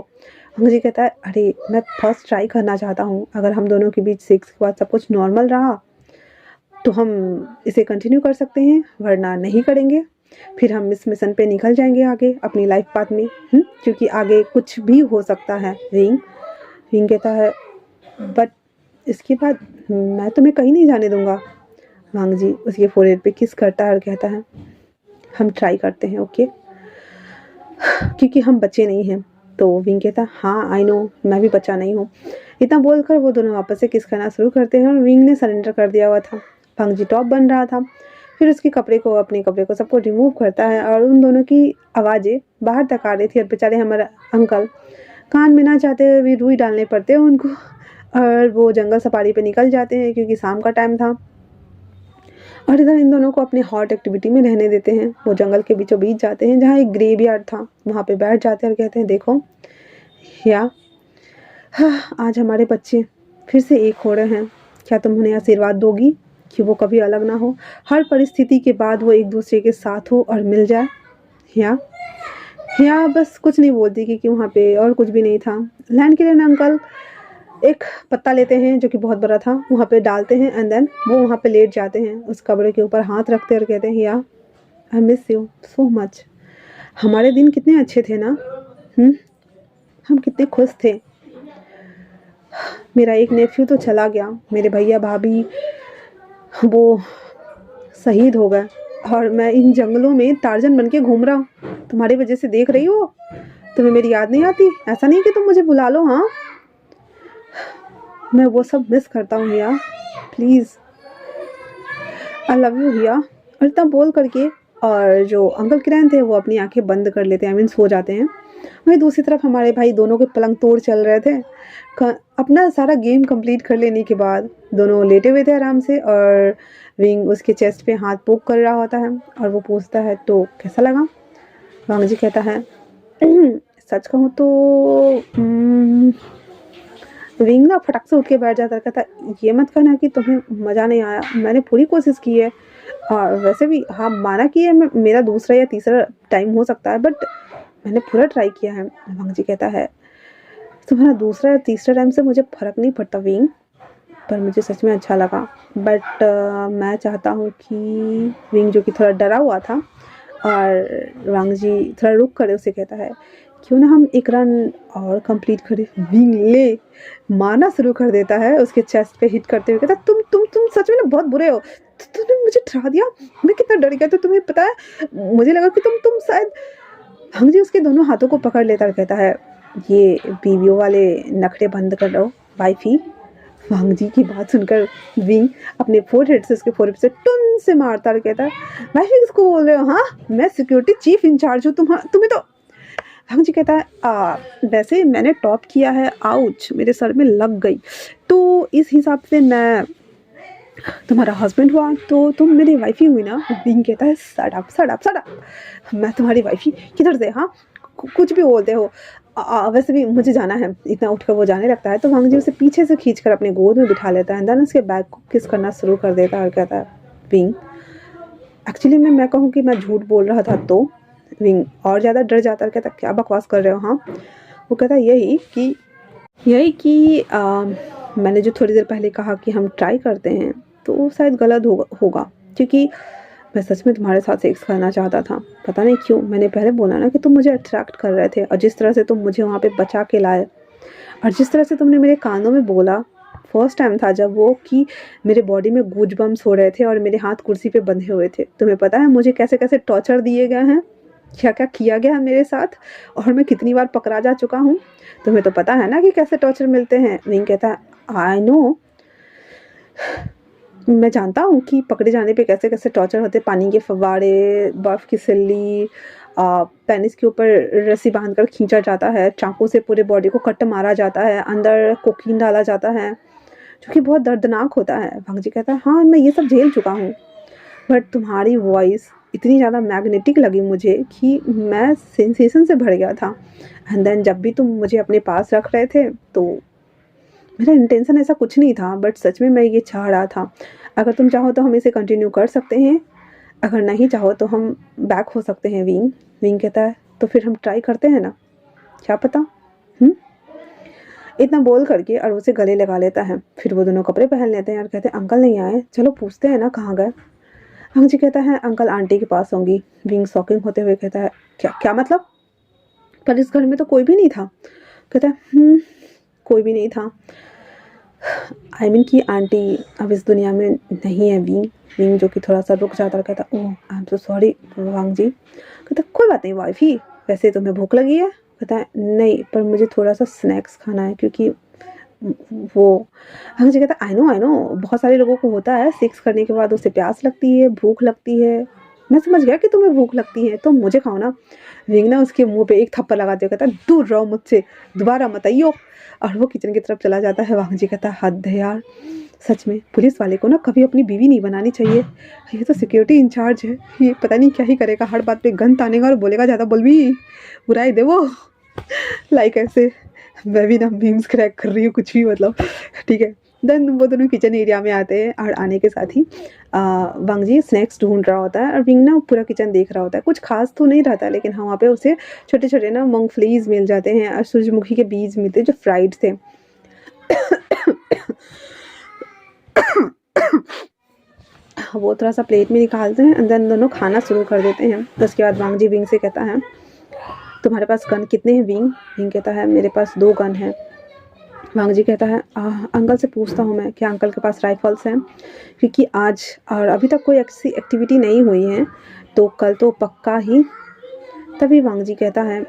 वांग जी कहता है अरे मैं फर्स्ट ट्राई करना चाहता हूँ, अगर हम दोनों के बीच सेक्स के बाद सब कुछ नॉर्मल रहा तो हम इसे कंटिन्यू कर सकते हैं, वरना नहीं करेंगे। फिर हम इस मिशन पे निकल जाएंगे आगे अपनी लाइफ पाथ में, क्योंकि आगे कुछ भी हो सकता है। विंग विंग कहता है बट इसके बाद मैं तुम्हें कहीं नहीं जाने दूंगा। वांग जी उसके फोrehead पे किस करता है और कहता है हम ट्राई करते हैं ओके, क्योंकि हम बच्चे नहीं हैं। तो विंग कहता है हाँ आई नो मैं भी बच्चा नहीं हूँ। इतना बोलकर वो दोनों वापस से किस करना शुरू करते हैं और विंग ने सरेंडर कर दिया हुआ था। वांग जी टॉप बन रहा था, फिर उसके अपने कपड़े को सबको रिमूव करता है और उन दोनों की आवाज़ें बाहर तक आ रही थी और बेचारे हमारे अंकल कान में ना चाहते हुए भी रुई डालने पड़ते हैं उनको, और वो जंगल सफारी पे निकल जाते हैं क्योंकि शाम का टाइम था। और इधर इन दोनों को अपनी हॉट एक्टिविटी में रहने देते हैं। वो जंगल के बीचों बीच जाते हैं जहाँ एक ग्रेवयार्ड था, वहाँ पे बैठ जाते हैं और कहते हैं देखो या आज हमारे बच्चे फिर से एक हो रहे हैं, क्या तुम उन्हें आशीर्वाद दोगी कि वो कभी अलग ना हो, हर परिस्थिति के बाद वो एक दूसरे के साथ हो और मिल जाए। या बस कुछ नहीं बोलती क्योंकि वहाँ पे और कुछ भी नहीं था। लैंड क्लेयर अंकल एक पत्ता लेते हैं जो कि बहुत बड़ा था, वहाँ पे डालते हैं एंड देन वो वहाँ पे लेट जाते हैं, उस कब्र के ऊपर हाथ रखते हैं और कहते हैं या I miss you so much, हमारे दिन कितने अच्छे थे ना, हम कितने खुश थे। मेरा एक नेफ्यू तो चला गया, मेरे भैया भाभी वो शहीद हो गए और मैं इन जंगलों में टार्जन बन के घूम रहा हूँ, तुम्हारी वजह से देख रही हो, तुम्हें मेरी याद नहीं आती, ऐसा नहीं कि तुम मुझे बुला लो। हाँ मैं वो सब मिस करता हूँ हिया, प्लीज़ आई लव यू हिया। और इतना बोल करके और जो अंकल किरण थे वो अपनी आंखें बंद कर लेते हैं, आई मीन सो जाते हैं। वहीं दूसरी तरफ हमारे भाई दोनों के पलंग तोड़ चल रहे थे। अपना सारा गेम कंप्लीट कर लेने के बाद दोनों लेटे हुए थे आराम से और विंग उसके चेस्ट पे हाथ पोक कर रहा होता है और वो पूछता है तो कैसा लगा। वांग जी कहता है सच कहूँ तो विंग ना फटक से उठ के बैठ जाता है, कहता ये मत कहना कि तुम्हें मज़ा नहीं आया, मैंने पूरी कोशिश की है और वैसे भी हाँ माना कि ये मेरा दूसरा या तीसरा टाइम हो सकता है बट मैंने पूरा ट्राई किया है। वांग जी कहता है तुम्हारा दूसरा या तीसरा टाइम से मुझे फ़र्क नहीं पड़ता विंग, पर मुझे सच में अच्छा लगा बट मैं चाहता हूँ कि विंग जो कि थोड़ा डरा हुआ था और वांग जी थोड़ा रुक कर उसे कहता है क्यों ना हम एक रन और कंप्लीट करें। विंग ले मारना शुरू कर देता है उसके चेस्ट पे हिट करते हुए, कहता तुम सच में ना बहुत बुरे हो, तुमने मुझे डरा दिया, मैं कितना डर गया, तो तुम्हें पता है मुझे लगा कि तुम शायद। वांग जी उसके दोनों हाथों को पकड़ लेता और कहता है ये बीवियों वाले नखरे बंद कर दो वाइफी। वांग जी की बात सुनकर विंग अपने फोरहेड से उसके फोरहेड से टुन से मारता और कहता है वाइफी किसको बोल रहे हो, हाँ मैं सिक्योरिटी चीफ इंचार्ज हूँ, तुम्हें तो। वांग जी कहता है वैसे मैंने टॉप किया है, आउच मेरे सर में लग गई, तो इस हिसाब से मैं तुम्हारा हस्बैंड हुआ तो तुम मेरी वाइफी हुई ना। विंग कहता है सट अप, मैं तुम्हारी वाइफी किधर से, हाँ कुछ भी बोलते हो, वैसे भी मुझे जाना है। इतना उठकर वो जाने लगता है तो वांग जी उसे पीछे से खींचकर अपने गोद में बिठा लेता है, देन उसके बैग को किस करना शुरू कर देता है और कहता है विंग एक्चुअली मैं कहूँ कि मैं झूठ बोल रहा था। तो विंग और ज़्यादा डर जाता है, कहता क्या बकवास कर रहे हो। हाँ वो कहता है यही कि मैंने जो थोड़ी देर पहले कहा कि हम ट्राई करते हैं तो शायद गलत होगा क्योंकि मैं सच में तुम्हारे साथ सेक्स करना चाहता था, पता नहीं क्यों मैंने पहले बोला ना कि तुम मुझे अट्रैक्ट कर रहे थे, और जिस तरह से तुम मुझे वहाँ पे बचा के लाए और जिस तरह से तुमने मेरे कानों में बोला, फर्स्ट टाइम था जब वो कि मेरे बॉडी में गूज बम्स हो रहे थे और मेरे हाथ कुर्सी पे बंधे हुए थे। तुम्हें पता है मुझे कैसे कैसे टॉर्चर दिए गए हैं, क्या क्या किया गया है मेरे साथ और मैं कितनी बार पकड़ा जा चुका हूँ, तुम्हें तो पता है ना कि कैसे टॉर्चर मिलते हैं। विंग कहता है आई नो मैं जानता हूँ कि पकड़े जाने पे कैसे कैसे टॉर्चर होते, पानी के फव्वारे, बर्फ़ की सिल्ली, पेनिस के ऊपर रस्सी बांध कर खींचा जाता है, चाकू से पूरे बॉडी को कट मारा जाता है, अंदर कोकीन डाला जाता है, जो कि बहुत दर्दनाक होता है। भांगजी कहता है हाँ मैं ये सब झेल चुका हूँ, बट तुम्हारी वॉइस इतनी ज़्यादा मैग्नेटिक लगी मुझे कि मैं सेंसेशन से भर गया था। एंड देन जब भी तुम मुझे अपने पास रख रहे थे तो मेरा इंटेंशन ऐसा कुछ नहीं था, बट सच में मैं ये चाह रहा था। अगर तुम चाहो तो हम इसे कंटिन्यू कर सकते हैं, अगर नहीं चाहो तो हम बैक हो सकते हैं। विंग विंग कहता है तो फिर हम ट्राई करते हैं ना, क्या पता। इतना बोल करके और उसे गले लगा लेता है। फिर वो दोनों कपड़े पहन लेते हैं और कहते हैं अंकल नहीं आए, चलो पूछते हैं ना कहाँ गए। अंग जी कहता है अंकल आंटी के पास होंगी। विंग शॉकिंग होते हुए कहता है क्या क्या मतलब, पर इस घर में तो कोई भी नहीं था। कहता है कोई भी नहीं था, आई मीन कि आंटी अब इस दुनिया में नहीं है। विंग विंग जो कि थोड़ा सा रुक जाता है, कहता ओह आई एम सो सॉरी वांग जी। कहता कोई बात नहीं वाइफी, वैसे तुम्हें भूख लगी है। कहता है नहीं, पर मुझे थोड़ा सा स्नैक्स खाना है क्योंकि वो। हाँ जी कहता आई नो बहुत सारे लोगों को होता है, सेक्स करने के बाद उसे प्यास लगती है, भूख लगती है। मैं समझ गया कि तुम्हें भूख लगती है तो मुझे खाओ ना। विंग ना उसके मुंह पे एक थप्पड़ लगाते हुए कहता है दूर रहो मुझसे, दोबारा मत आइयो। और वो किचन की तरफ चला जाता है। वांग जी कहता है हद है यार, सच में पुलिस वाले को ना कभी अपनी बीवी नहीं बनानी चाहिए। ये तो सिक्योरिटी इंचार्ज है, ये पता नहीं क्या ही करेगा, हर बात पे गन तानेगा और बोलेगा ज़्यादा बोल भी बुराई दे वो। लाइक ऐसे मैं भी ना मीम्स क्रैक कर रही हूँ कुछ भी मतलब, ठीक है। देन वो दोनों किचन एरिया में आते हैं और आने के साथ ही वांग जी स्नैक्स ढूंढ रहा होता है और विंग ना पूरा किचन देख रहा होता है। कुछ खास तो नहीं रहता, लेकिन हाँ वहाँ पे उसे छोटे छोटे ना मूंगफलीज मिल जाते हैं और सूरजमुखी के बीज मिलते हैं जो फ्राइड थे। वो थोड़ा सा प्लेट में निकालते हैं एंड देन दोनों खाना शुरू कर देते हैं। तो उसके बाद वांग जी विंग से कहता है तुम्हारे पास गन कितने हैं विंग। विंग कहता है मेरे पास 2 गन हैं। वांग जी कहता है अंकल से पूछता हूँ मैं क्या अंकल के पास राइफल्स हैं, क्योंकि आज और अभी तक कोई ऐसी एक्टिविटी नहीं हुई है तो कल तो पक्का ही। तभी वांग जी कहता है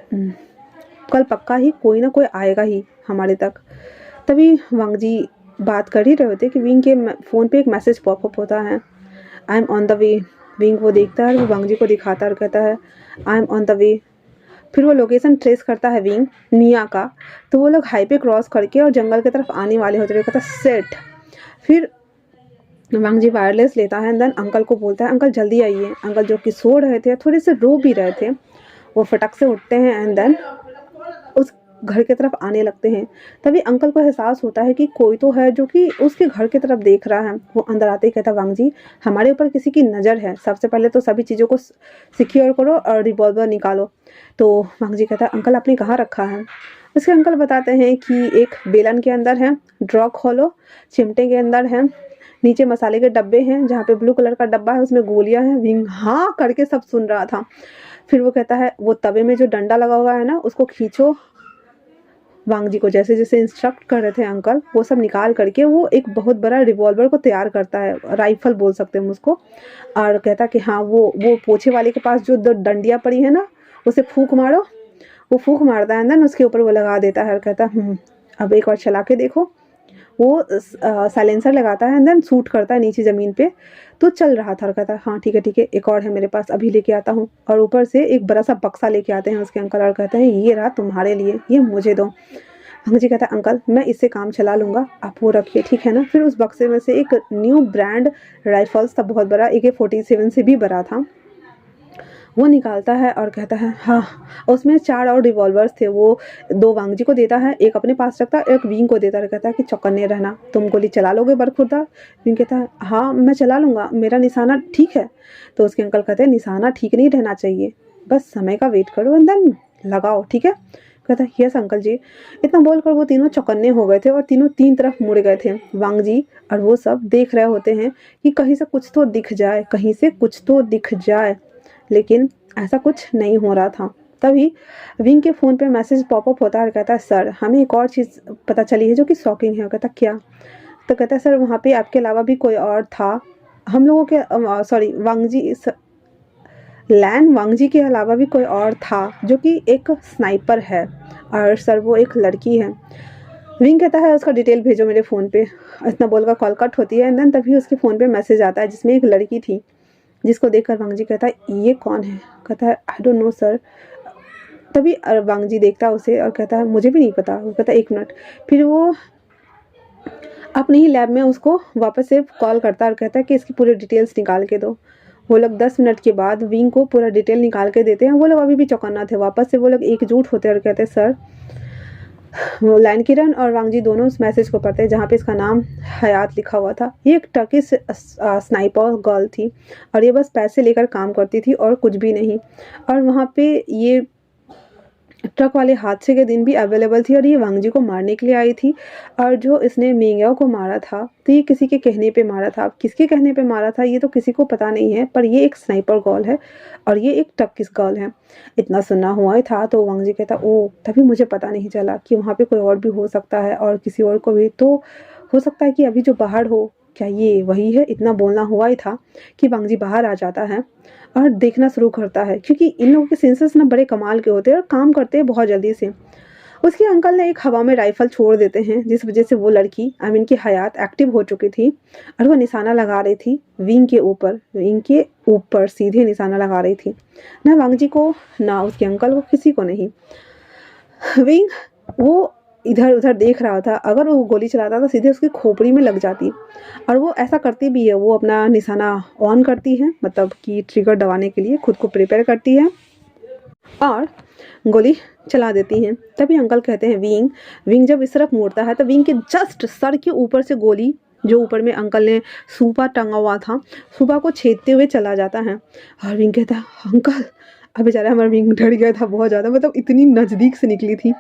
कल पक्का ही कोई ना कोई आएगा ही हमारे तक। तभी वांग जी बात कर ही रहे होते कि विंग के फ़ोन पे एक मैसेज पॉपअप होता है, I am on the way. Wing वो देखता है और वो वांग जी को दिखाता है और कहता है I am on the way. फिर वो लोकेशन ट्रेस करता है विंग निया का, तो वो लोग हाईवे क्रॉस करके और जंगल की तरफ आने वाले होते हैं। कहता सेट। फिर वांग जी वायरलेस लेता है एंड देन अंकल को बोलता है अंकल जल्दी आइए। अंकल जो कि सो रहे थे, थोड़े से रो भी रहे थे, वो फटक से उठते हैं एंड देन उस घर की तरफ आने लगते हैं। तभी अंकल को एहसास होता है कि कोई तो है जो कि उसके घर की तरफ देख रहा है। वो अंदर आते ही कहता वांग जी हमारे ऊपर किसी की नज़र है, सबसे पहले तो सभी चीज़ों को सिक्योर करो और रिवॉल्वर निकालो। तो वांग जी कहता अंकल आपने कहाँ रखा है। उसके अंकल बताते हैं कि एक बेलन के अंदर है, ड्रॉ खोलो, चिमटे के अंदर है, नीचे मसाले के डब्बे हैं, जहाँ पे ब्लू कलर का डब्बा है उसमें गोलियां हैं। विंग हाँ करके सब सुन रहा था। फिर वो कहता है वो तवे में जो डंडा लगा हुआ है ना उसको खींचो। वांग जी को जैसे जैसे इंस्ट्रक्ट कर रहे थे अंकल, वो सब निकाल करके वो एक बहुत बड़ा रिवॉल्वर को तैयार करता है, राइफल बोल सकते हैं उसको। और कहता कि हाँ वो पोछे वाले के पास जो 2 डंडियाँ पड़ी है ना उसे फूंक मारो। वो फूंक मारता है अंदर उसके ऊपर वो लगा देता है और कहता अब एक बार चला के देखो। वो साइलेंसर लगाता है एंड देन शूट करता है नीचे ज़मीन पे। तो चल रहा था और कहता है हाँ ठीक है एक और है मेरे पास, अभी लेके आता हूँ। और ऊपर से एक बड़ा सा बक्सा लेके आते हैं उसके अंकल और कहते हैं ये रहा तुम्हारे लिए, ये मुझे दो। मुझे कहता है अंकल मैं इससे काम चला लूँगा, आप वो रखिए ठीक है ना। फिर उस बक्से में से एक न्यू ब्रांड राइफल्स था, बहुत बड़ा, AK-47 से भी बड़ा था, वो निकालता है और कहता है हाँ। उसमें 4 और रिवॉल्वर्स थे, वो 2 वांग जी को देता है, एक अपने पास रखता है, एक विंग को देता है। कहता है कि चौकन्ने रहना, तुम गोली चला लोगे बरखुरदार। विंग कहता है हाँ मैं चला लूँगा, मेरा निशाना ठीक है। तो उसके अंकल कहते हैं निशाना ठीक नहीं रहना चाहिए, बस समय का वेट करो एंड देन लगाओ ठीक है। कहता है यस अंकल जी। इतना बोलकर वो तीनों चौकन्ने हो गए थे और तीनों 3 तरफ मुड़ गए थे। वांग जी और वो सब देख रहे होते हैं कि कहीं से कुछ तो दिख जाए, कहीं से कुछ तो दिख जाए, लेकिन ऐसा कुछ नहीं हो रहा था। तभी विंग के फ़ोन पे मैसेज पॉपअप होता है और कहता है सर हमें एक और चीज़ पता चली है जो कि शॉकिंग है। कहता क्या। तो कहता है सर वहाँ पे आपके अलावा भी कोई और था, हम लोगों के सॉरी वांग जी लैन वांग जी के अलावा भी कोई और था जो कि एक स्नाइपर है और सर वो एक लड़की है। विंग कहता है उसका डिटेल भेजो मेरे फ़ोन पे। इतना बोलकर कॉल कट होती है एंड देन तभी उसके फ़ोन पे मैसेज आता है जिसमें एक लड़की थी, जिसको देखकर वांग जी कहता है ये कौन है? कहता है आई डोंट नो सर। तभी वांग जी देखता है उसे और कहता है मुझे भी नहीं पता। वो कहता है 1 मिनट। फिर वो अपने ही लैब में उसको वापस से कॉल करता है और कहता है कि इसकी पूरी डिटेल्स निकाल के दो। वो लोग 10 मिनट के बाद विंग को पूरा डिटेल निकाल के देते हैं। वो लोग अभी भी चौकन्ना थे। वापस से वो लोग एकजुट होते हैं और कहते हैं सर। वो लाइन किरण और वांग जी दोनों उस मैसेज को पढ़ते हैं जहाँ पे इसका नाम हयात लिखा हुआ था। ये एक टर्किश स्नाइपर गर्ल थी और ये बस पैसे लेकर काम करती थी और कुछ भी नहीं। और वहाँ पे ये ट्रक वाले हादसे के दिन भी अवेलेबल थी और ये वांग जी को मारने के लिए आई थी। और जो इसने मिंगयाओ को मारा था तो ये किसी के कहने पे मारा था। अब किसके कहने पे मारा था ये तो किसी को पता नहीं है, पर ये एक स्नाइपर गर्ल है और ये एक टर्किश गर्ल है। इतना सुना हुआ ही था तो वांग जी कहता ओ तभी मुझे पता नहीं चला कि वहाँ पे कोई और भी हो सकता है और किसी और को भी तो हो सकता है कि अभी जो बाहर हो क्या ये वही है। इतना बोलना हुआ ही था कि वांग जी बाहर आ जाता है और देखना शुरू करता है क्योंकि इन लोगों के सेंसर्स ना बड़े कमाल के होते हैं और काम करते हैं बहुत जल्दी से। उसके अंकल ने एक हवा में राइफल छोड़ देते हैं जिस वजह से वो लड़की आई मीन की हयात एक्टिव हो चुकी थी और वो निशाना लगा रही थी विंग के ऊपर सीधे निशाना लगा रही थी। ना वांग जी को ना उसके अंकल को, किसी को नहीं। विंग वो इधर उधर देख रहा था। अगर वो गोली चलाता तो सीधे उसकी खोपड़ी में लग जाती और वो ऐसा करती भी है। वो अपना निशाना ऑन करती है, मतलब कि ट्रिगर दबाने के लिए खुद को प्रिपेयर करती है और गोली चला देती हैं। तभी अंकल कहते हैं विंग जब इस तरफ मुड़ता है तो विंग के जस्ट सर के ऊपर से गोली, जो ऊपर में अंकल ने सूपा टंगा हुआ था, सूपा को छेदते हुए चला जाता है। और विंग कहता है अंकल। अब बेचारा हमारा विंग डर गया था बहुत ज़्यादा, मतलब इतनी नज़दीक से निकली थी।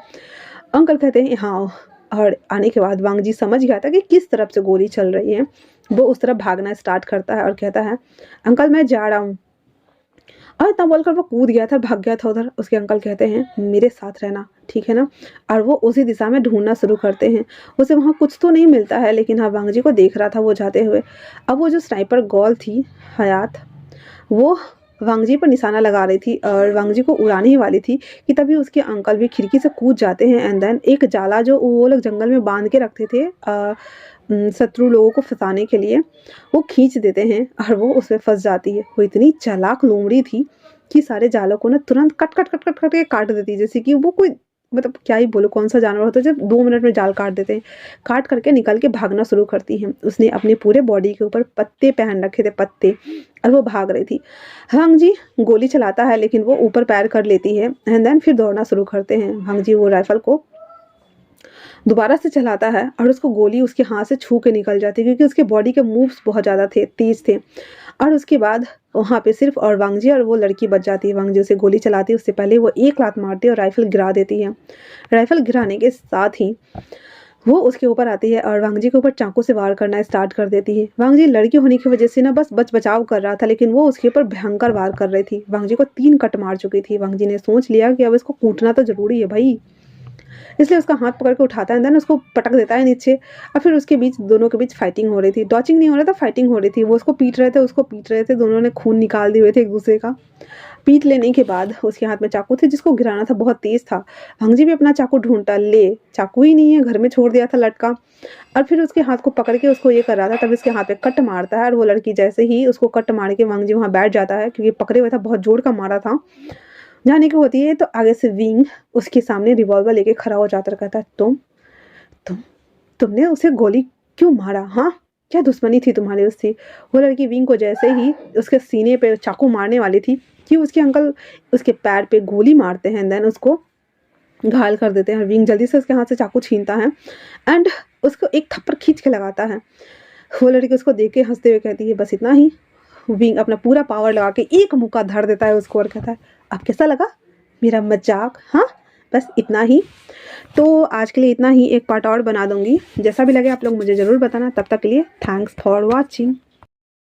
अंकल कहते हैं हाँ। और आने के बाद वांग जी समझ गया था कि किस तरफ से गोली चल रही है। वो उस तरफ भागना स्टार्ट करता है और कहता है अंकल मैं जा रहा हूँ। और इतना बोलकर वो कूद गया था, भाग गया था उधर। उसके अंकल कहते हैं मेरे साथ रहना, ठीक है ना। और वो उसी दिशा में ढूंढना शुरू करते हैं। उसे वहाँ कुछ तो नहीं मिलता है लेकिन हाँ वांग जी को देख रहा था वो जाते हुए। अब वो जो स्नाइपर गर्ल थी हयात, वो वांग जी पर निशाना लगा रही थी और वांग जी को उड़ाने ही वाली थी कि तभी उसके अंकल भी खिड़की से कूद जाते हैं एंड देन एक जाला जो वो लोग जंगल में बांध के रखते थे शत्रु लोगों को फंसाने के लिए, वो खींच देते हैं और वो उसमें फंस जाती है। वो इतनी चालाक लोमड़ी थी कि सारे जालों को ना तुरंत cut cut cut cut cut के काट देती, जैसे कि वो कोई, मतलब क्या ही बोलो कौन सा जानवर होता है जब 2 मिनट में जाल काट देते हैं। काट करके निकल के भागना शुरू करती हैं। उसने अपने पूरे बॉडी के ऊपर पत्ते पहन रखे थे, पत्ते, और वो भाग रही थी। वांग जी गोली चलाता है लेकिन वो ऊपर पैर कर लेती है एंड देन फिर दौड़ना शुरू करते हैं। वांग जी वो राइफल को दोबारा से चलाता है और उसको गोली उसके हाथ से छू के निकल जाती है क्योंकि उसके बॉडी के मूव्स बहुत ज़्यादा थे, तेज थे। और उसके बाद वहाँ पे सिर्फ और वांग जी और वो लड़की बच जाती है। वांग जी उसे गोली चलाती है, उससे पहले वो एक लात मारती है और राइफल गिरा देती है। राइफल गिराने के साथ ही वो उसके ऊपर आती है और वांग जी के ऊपर चाकू से वार करना स्टार्ट कर देती है। वांग जी लड़की होने की वजह से ना बस बचाव कर रहा था लेकिन वो उसके ऊपर भयंकर वार कर रही थी। वांग जी को 3 कट मार चुकी थी। वांग जी ने सोच लिया कि अब इसको कूटना तो जरूरी है भाई, इसलिए उसका हाथ पकड़ के उठाता है, देन उसको पटक देता है नीचे। और फिर उसके बीच, दोनों के बीच फाइटिंग हो रही थी। डॉचिंग नहीं हो रहा था, फाइटिंग हो रही थी। वो उसको पीट रहे थे, उसको पीट रहे थे। दोनों ने खून निकाल दिए हुए थे एक दूसरे का। पीट लेने के बाद उसके हाथ में चाकू थे जिसको गिराना था, बहुत तेज था। वांग जी भी अपना चाकू ढूंढता, ले चाकू ही नहीं है, घर में छोड़ दिया था लटका। और फिर उसके हाथ को पकड़ के उसको ये कर रहा था, तब उसके हाथ पे कट मारता है और वो लड़की जैसे ही उसको कट मार के वांग जी वहाँ बैठ जाता है क्योंकि पकड़े हुए था, बहुत जोर का मारा था। जाने की होती है तो आगे से विंग उसके सामने रिवॉल्वर लेके खड़ा हो जाता, कहता है तुम तुमने उसे गोली क्यों मारा? हाँ, क्या दुश्मनी थी तुम्हारी उससे? वो लड़की विंग को जैसे ही उसके सीने पे चाकू मारने वाली थी कि उसके अंकल उसके पैर पे गोली मारते हैं, देन उसको घायल कर देते हैं। विंग जल्दी से उसके हाथ से चाकू छीनता है एंड उसको एक थप्पड़ खींच के लगाता है। वो लड़की उसको देख के हंसते हुए कहती है बस इतना ही। विंग अपना पूरा पावर लगा के एक मुक्का धर देता है उसको और कहता है अब कैसा लगा मेरा मजाक? हाँ, बस इतना ही। तो आज के लिए इतना ही। एक पार्ट और बना दूंगी। जैसा भी लगे आप लोग मुझे ज़रूर बताना। तब तक के लिए थैंक्स फॉर वॉचिंग।